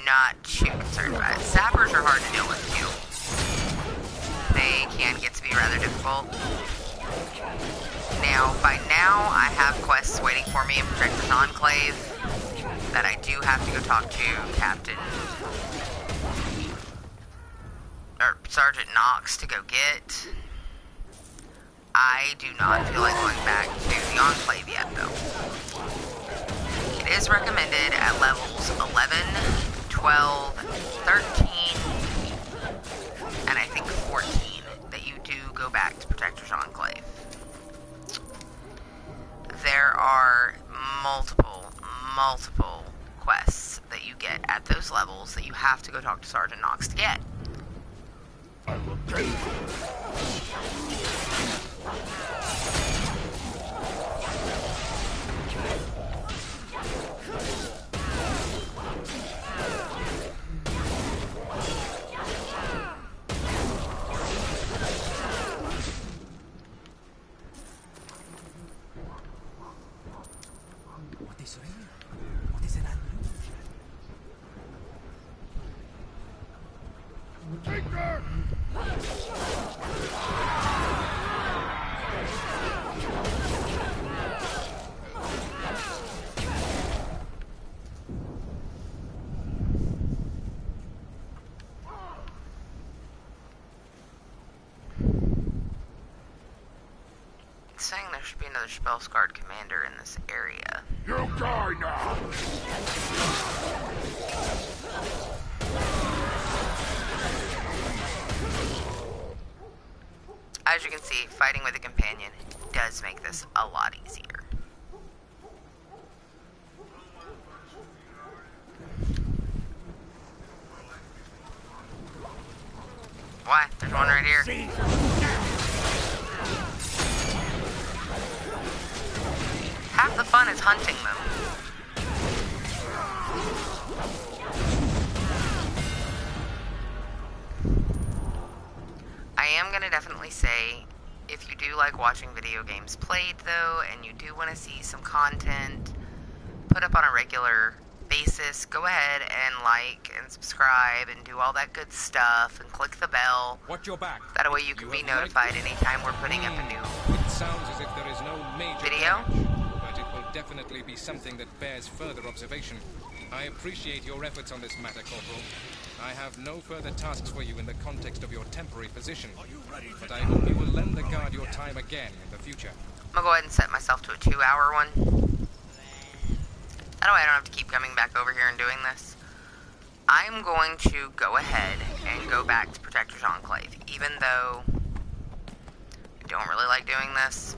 [SPEAKER 1] Not too concerned about it. Sappers are hard to deal with too. They can get to be rather difficult. Now, by now, I have quests waiting for me in Protector's Enclave that I do have to go talk to Captain or Sergeant Knox to go get. I do not feel like going back to the Enclave yet, though. It is recommended at levels 11, 12, 13, and I think 14 that you do go back to Protector's Enclave. There are multiple quests that you get at those levels that you have to go talk to Sergeant Knox to get.
[SPEAKER 15] I will get you.
[SPEAKER 1] It's saying there should be another spell-scarred commander in this area.
[SPEAKER 15] You die now.
[SPEAKER 1] As you can see, fighting with a companion does make this a lot easier. Why? There's one right here. Half the fun is hunting them. I am going to definitely say, if you do like watching video games played though, and you do want to see some content put up on a regular basis, go ahead and like and subscribe and do all that good stuff and click the bell.
[SPEAKER 17] Watch your back.
[SPEAKER 1] That way you can be notified anytime we're putting up a new
[SPEAKER 17] It sounds as if there is no major
[SPEAKER 1] video.
[SPEAKER 17] damage, but it will definitely be something that bears further observation. I appreciate your efforts on this matter, Corporal. I have no further tasks for you in the context of your temporary position, but I hope you will lend the Guard your time again in the future.
[SPEAKER 1] I'm gonna go ahead and set myself to a 2-hour one. That way I don't have to keep coming back over here and doing this. I'm going to go ahead and go back to Protector's Enclave, even though I don't really like doing this.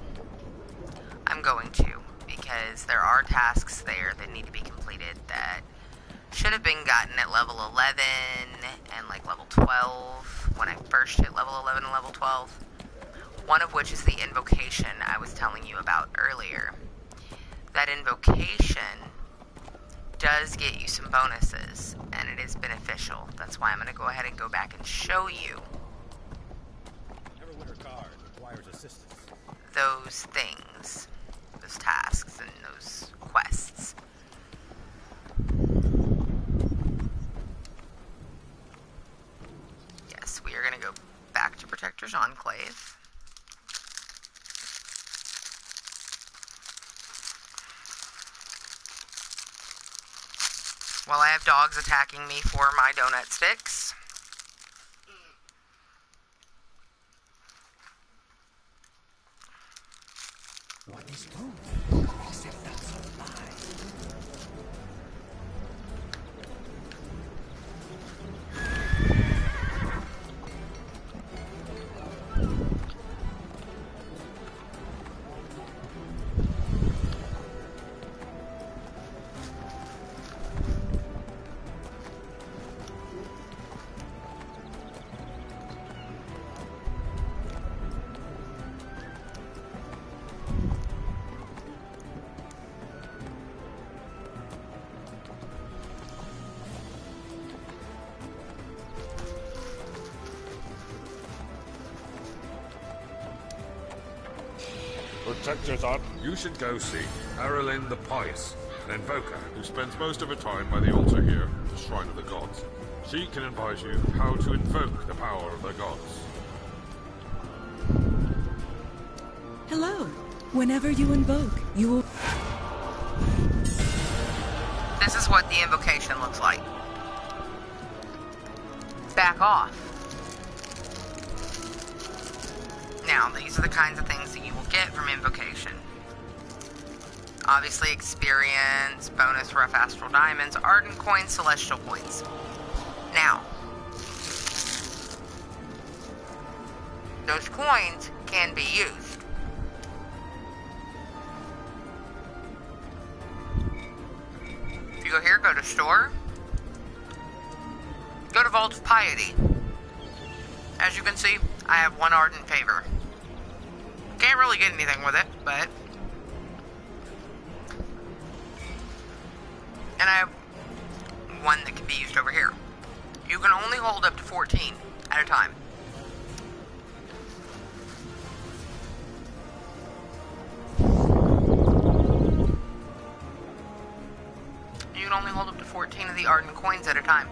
[SPEAKER 1] I'm going to, because there are tasks there that need to be completed that should have been gotten at level 11 and like level 12 when I first hit level 11 and level 12. One of which is the invocation I was telling you about earlier. That invocation does get you some bonuses, and it is beneficial. That's why I'm going to go ahead and go back and show you
[SPEAKER 5] Neverwinter card requires assistance.
[SPEAKER 1] those things, those tasks, and those quests. Yes, we are going to go back to Protector's Enclave. While I have dogs attacking me for my donut sticks.
[SPEAKER 12] What is true? Except that's a lie.
[SPEAKER 13] Protectors on. You should go see Aralyn the Pious, an invoker who spends most of her time by the altar here, the Shrine of the Gods. She can advise you how to invoke the power of the gods.
[SPEAKER 20] Hello. Whenever you invoke, you will...
[SPEAKER 1] This is what the invocation looks like. Back off. Now, these are the kinds of things that you will get from invocation. Obviously, experience, bonus rough astral diamonds, ardent coins, celestial coins. Now, those coins can be used. If you go here, go to store, go to Vault of Piety. As you can see, I have one ardent favor. Can't really get anything with it, but... And I have one that can be used over here. You can only hold up to 14 at a time. You can only hold up to 14 of the ardent coins at a time.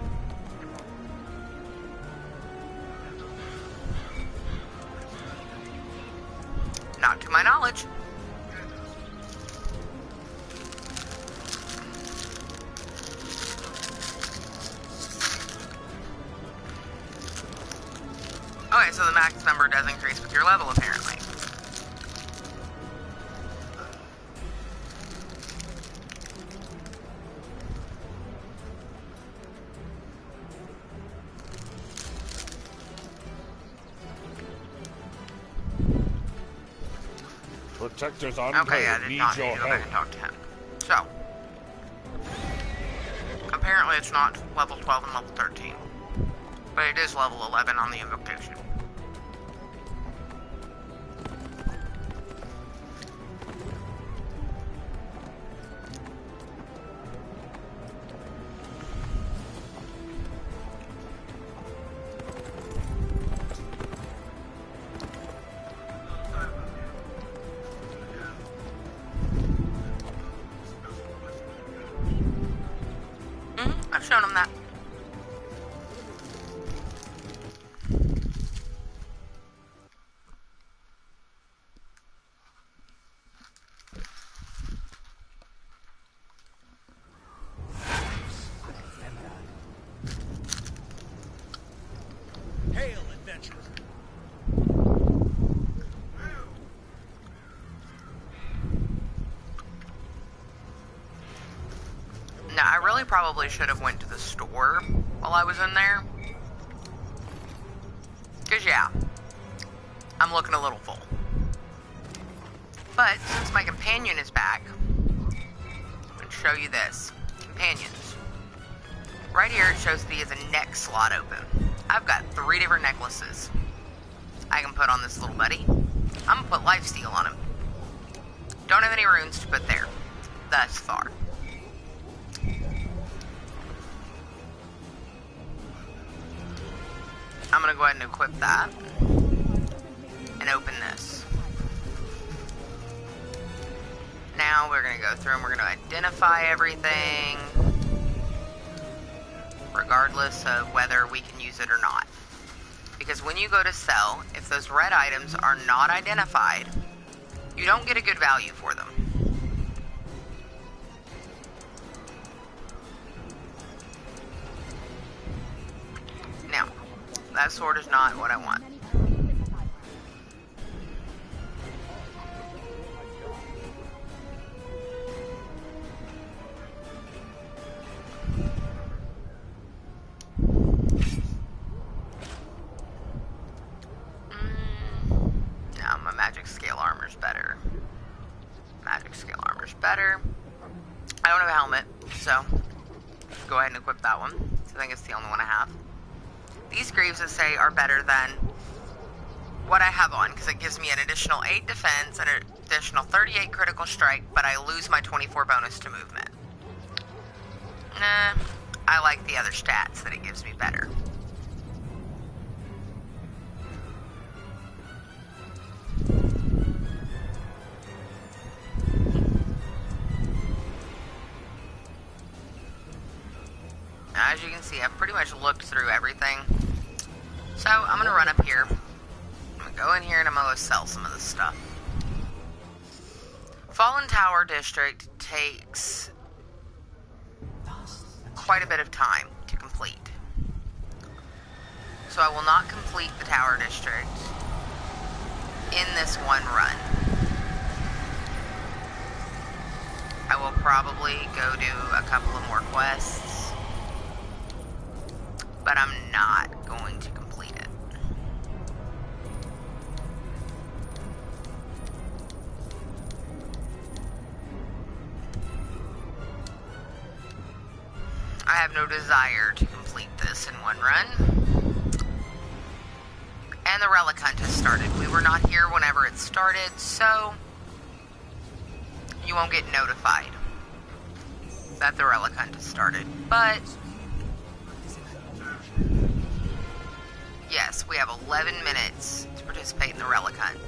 [SPEAKER 1] Not to my knowledge. Okay, so the max number does increase with your level, apparently.
[SPEAKER 13] Protectors on.
[SPEAKER 1] Okay, I did not need to go back and talk to him. So, apparently it's not level 12 and level 13, but it is level 11 on the invocation. I've shown him that.
[SPEAKER 15] Hail, adventurer!
[SPEAKER 1] Now, I really probably should have went to the store while I was in there. Because, yeah, I'm looking a little full. But, since my companion is back, I'm going to show you this. Companions. Right here, it shows that he has a neck slot open. I've got 3 different necklaces I can put on this little buddy. I'm going to put lifesteal on him. Don't have any runes to put there thus far. I'm gonna go ahead and equip that. And open this. Now we're gonna go through and we're gonna identify everything. Regardless of whether we can use it or not. Because when you go to sell, if those red items are not identified, you don't get a good value for them. Now, that sword is not what I want. No, my magic scale armor's better. Magic scale armor's better. I don't have a helmet, so go ahead and equip that one. So I think it's the only one I have. These greaves, I say, are better than what I have on, because it gives me an additional 8 defense and an additional 38 critical strike, but I lose my 24 bonus to movement. Nah, I like the other stats that it gives me better. As you can see, I've pretty much looked through everything. So, I'm going to run up here. I'm going to go in here and I'm going to sell some of this stuff. Fallen Tower District takes quite a bit of time to complete. So I will not complete the Tower District in this one run. I will probably go do a couple of more quests, but I'm not going to complete it. I have no desire to complete this in one run. And the relic hunt has started. We were not here whenever it started, so you won't get notified that the relic hunt has started. But yes, we have 11 minutes to participate in the relic hunt.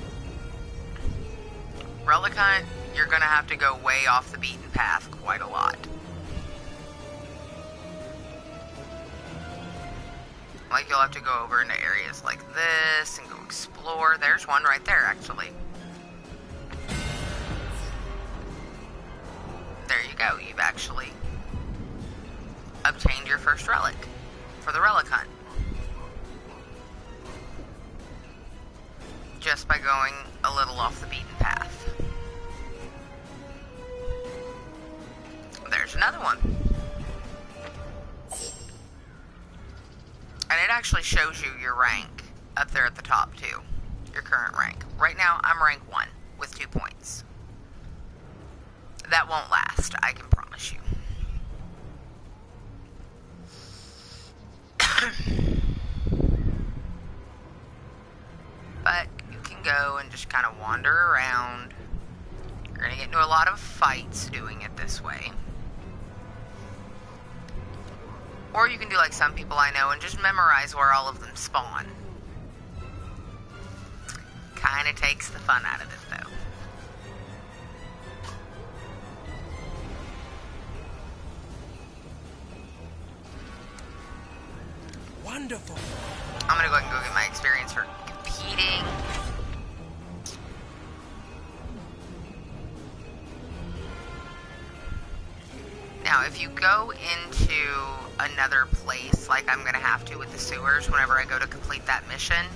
[SPEAKER 1] Relic hunt, you're gonna have to go way off the beaten path quite a lot. Like, you'll have to go over into areas like this and go explore. There's one right there, actually. There you go. You've actually obtained your first relic for the relic hunt. Just by going a little off the beaten path. There's another one. And it actually shows you your rank up there at the top, too. Your current rank. Right now, I'm rank 1 with 2 points. That won't last, I can promise you. But you can go and just kind of wander around. You're going to get into a lot of fights doing it this way. Or you can do like some people I know and just memorize where all of them spawn. Kinda takes the fun out of it, though.
[SPEAKER 4] Wonderful.
[SPEAKER 1] I'm gonna go ahead and go get my experience for competing. Now, if you go into another place, like I'm gonna have to with the sewers whenever I go to complete that mission,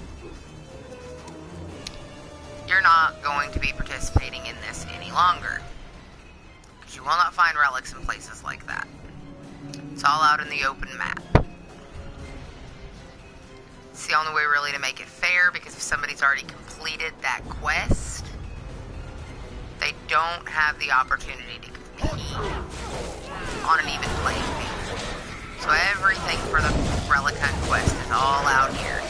[SPEAKER 1] you're not going to be participating in this any longer. Because you will not find relics in places like that. It's all out in the open map. It's the only way really to make it fair, because if somebody's already completed that quest, they don't have the opportunity to compete on an even playing field. So everything for the relic hunt quest is all out here.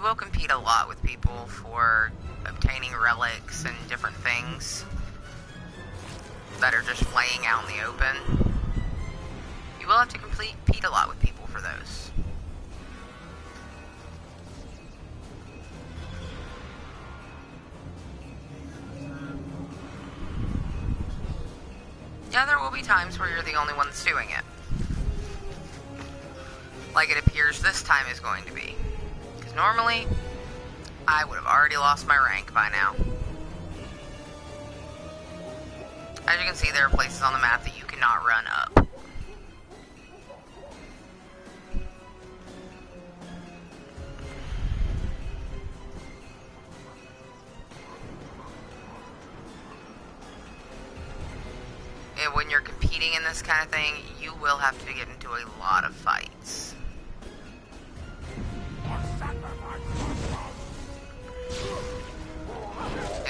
[SPEAKER 1] you will compete a lot with people for obtaining relics and different things that are just playing out in the open. You will have to compete a lot with people for those. Yeah, there will be times where you're the only one that's doing it. Like it appears this time is going to be. Because normally, I would have already lost my rank by now. As you can see, there are places on the map that you cannot run up. And when you're competing in this kind of thing, you will have to get into a lot of fights.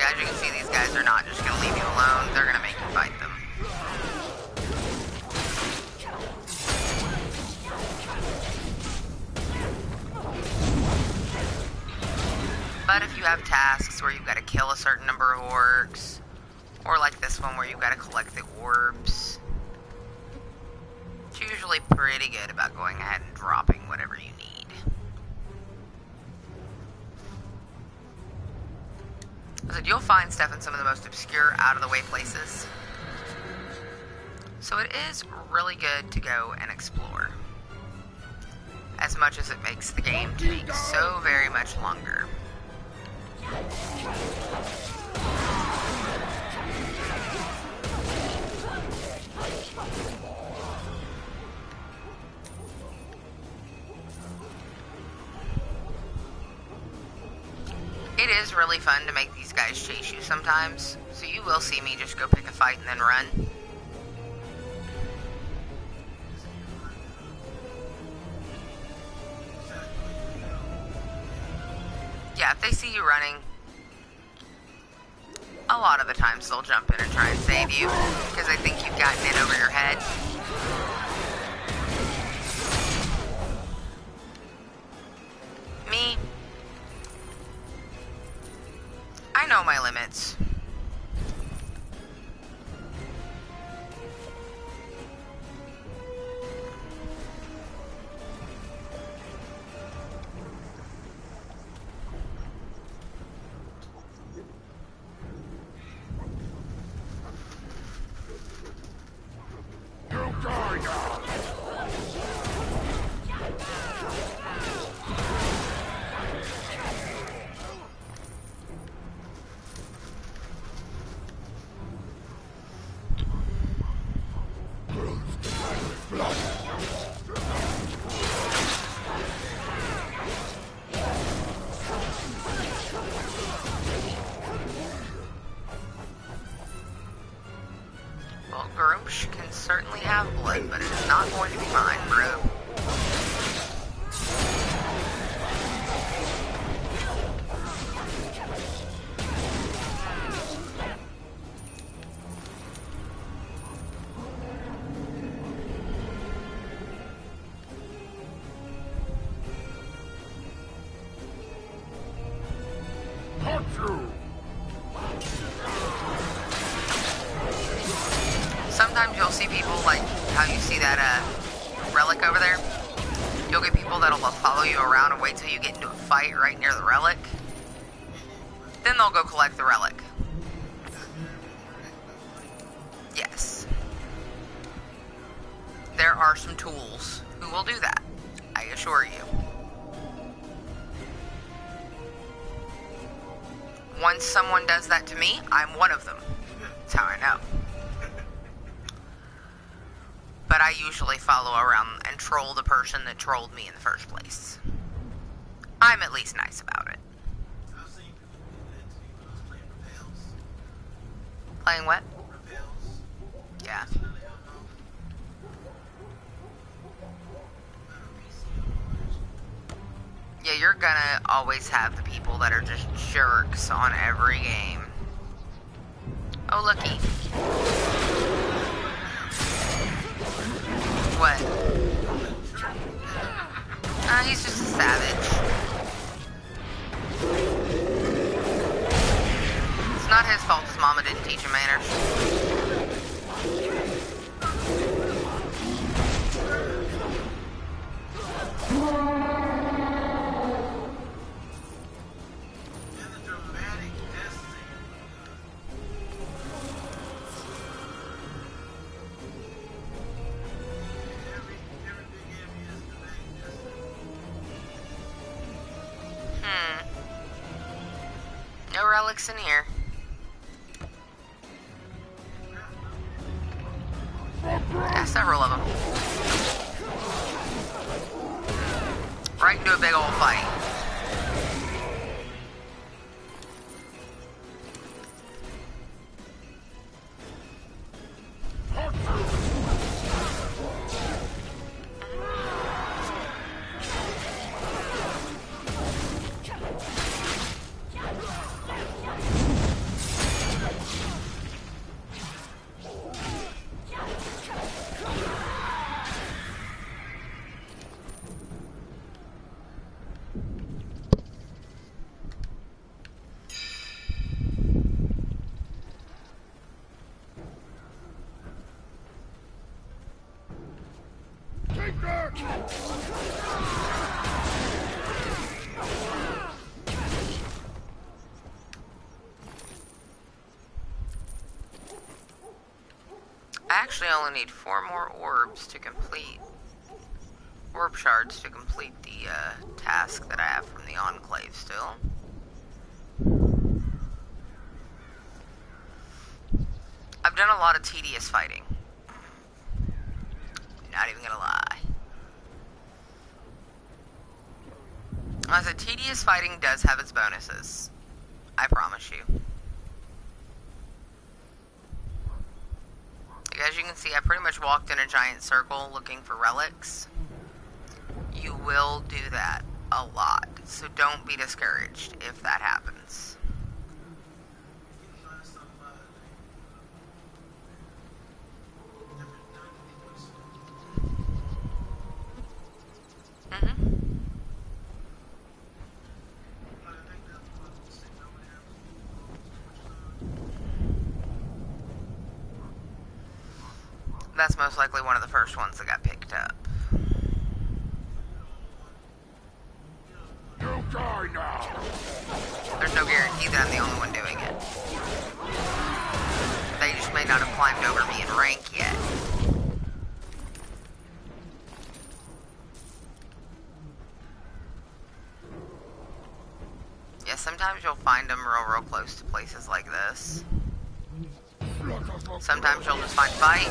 [SPEAKER 1] As you can see, these guys are not just going to leave you alone. They're going to make you fight them. But if you have tasks where you've got to kill a certain number of orcs, or like this one where you've got to collect the orbs, it's usually pretty good about going ahead and dropping whatever you need. I said, you'll find stuff in some of the most obscure, out-of-the-way places. So it is really good to go and explore. As much as it makes the game take so very much longer. It is really fun to make these guys chase you sometimes, so you will see me just go pick a fight and then run. Yeah, if they see you running, a lot of the times they'll jump in and try and save you, because they think you've gotten in over your head. Me, I know my limits. Can certainly have blood, but it is not going to be mine, bro. Sometimes you'll see people, like how you see that relic over there. You'll get people that'll follow you around and wait till you get into a fight right near the relic. Then they'll go collect the relic. Yes. There are some tools who will do that, I assure you. Once someone does that to me, I'm one of them. That's how I know. But I usually follow around and troll the person that trolled me in the first place. I'm at least nice about it. Playing what? Yeah. Yeah, you're gonna always have the people that are just jerks on every game. Oh, looky. What? He's just a savage. not his fault his mama didn't teach him manners. No relics in here. Yeah, several of them. Right into a big old fight. I actually only need 4 more orbs to complete, orb shards to complete the task that I have from the Enclave still. I've done a lot of tedious fighting. Not even gonna lie. As a tedious fighting does have its bonuses. I promise you. As you can see, I pretty much walked in a giant circle looking for relics. You will do that a lot, so don't be discouraged if that happens. That's most likely one of the first ones that got picked up.
[SPEAKER 13] You die now!
[SPEAKER 1] There's no guarantee that I'm the only one doing it. They just may not have climbed over me in rank yet. Yeah, sometimes you'll find them real close to places like this. Sometimes you'll just find a fight.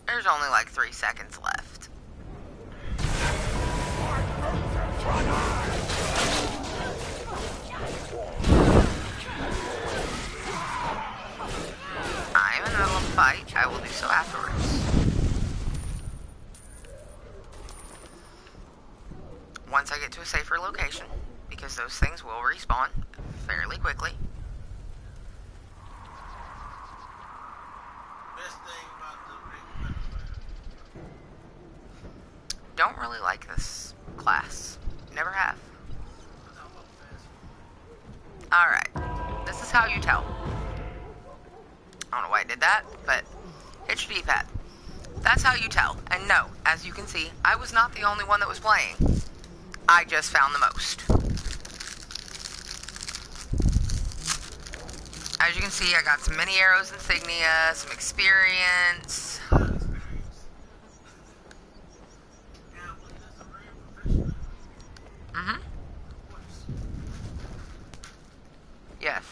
[SPEAKER 1] There's only like 3 seconds left. I'm in the middle of a fight. I will do so afterwards. Once I get to a safer location, because those things will respawn fairly quickly. Don't really like this class. Never have. Alright. This is how you tell. I don't know why I did that, but hit your D-pad. That's how you tell. And no, as you can see, I was not the only one that was playing. I just found the most. As you can see, I got some mini arrows insignia, some experience. Yes.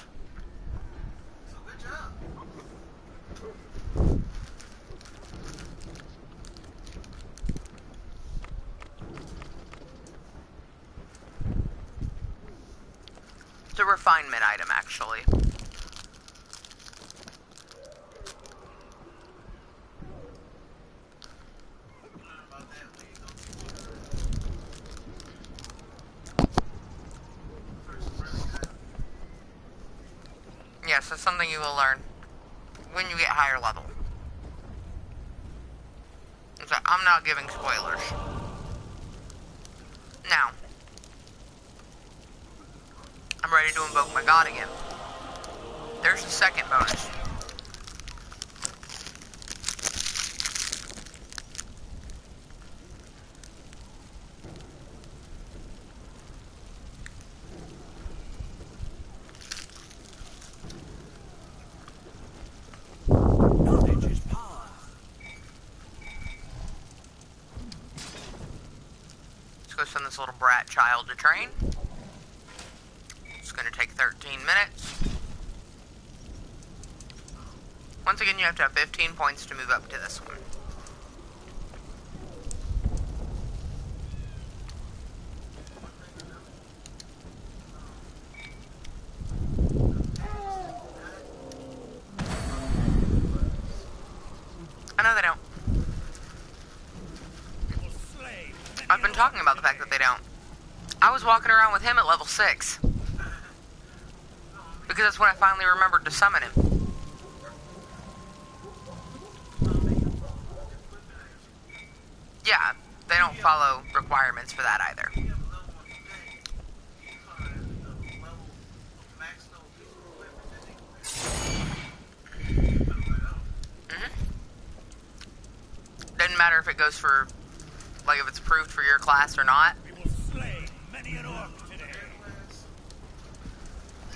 [SPEAKER 1] It's a refinement item, actually. Yes, it's something you will learn when you get higher level. So I'm not giving spoilers. Now, I'm ready to invoke my god again. There's the second bonus. Let's go send this little brat child to train. It's going to take 13 minutes. Once again, you have to have 15 points to move up to this one. I know they don't. I've been talking about the fact that they don't. I was walking around with him at level 6. Because that's when I finally remembered to summon him. Yeah, they don't follow requirements for that either. Doesn't matter if it goes for, like, if it's approved for your class or not.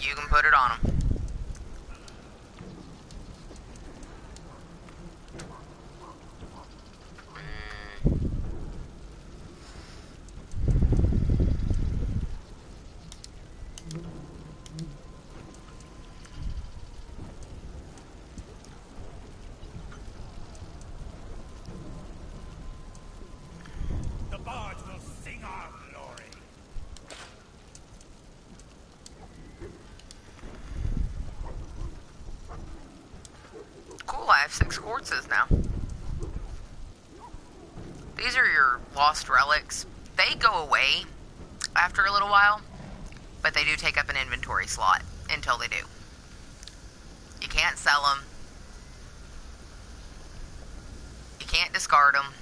[SPEAKER 1] You can put it on them.
[SPEAKER 15] The bards will sing our glory.
[SPEAKER 1] Cool, I have 6 quartzes now. These are your lost relics. They go away after a little while, but they do take up an inventory slot until they do. You can't sell them. You can't discard them.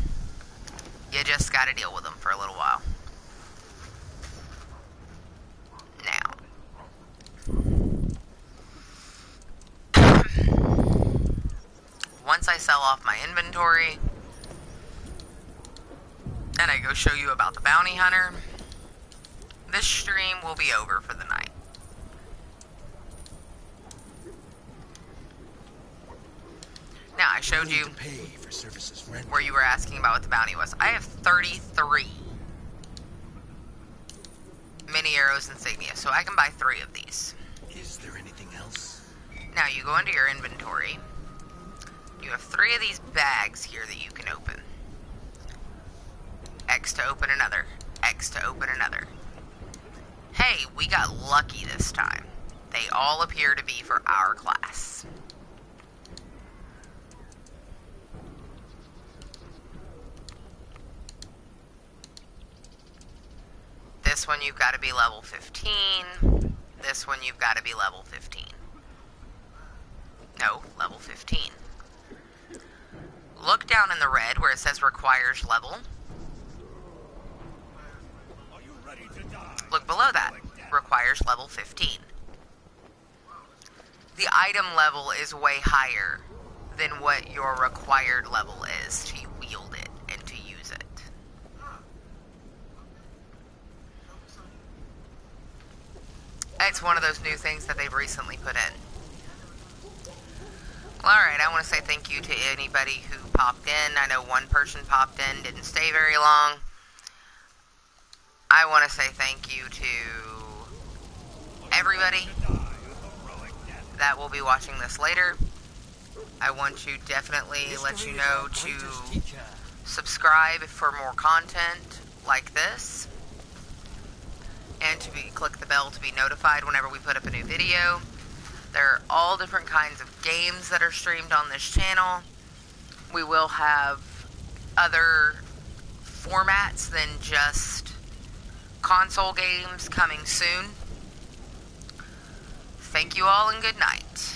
[SPEAKER 1] You just gotta deal with them for a little while. Once I sell off my inventory, and I go show you about the bounty hunter, this stream will be over for the night. Now, I showed you where you were asking about what the bounty was. I have 33 mini arrows insignia, so I can buy 3 of these.
[SPEAKER 10] Is there anything else?
[SPEAKER 1] Now, you go into your inventory. You have 3 of these bags here that you can open. X to open another. X to open another. Hey, we got lucky this time. They all appear to be for our class. This one you've got to be level 15. This one you've got to be level 15. No, level 15. Look down in the red where it says requires level. Look below that. Requires level 15. The item level is way higher than what your required level is to wield it and to use it. It's one of those new things that they've recently put in. Alright, I want to say thank you to anybody who popped in. I know one person popped in, didn't stay very long. I want to say thank you to everybody that will be watching this later. I want to definitely let you know to subscribe for more content like this. And to click the bell to be notified whenever we put up a new video. There are all different kinds of games that are streamed on this channel. We will have other formats than just console games coming soon. Thank you all and good night.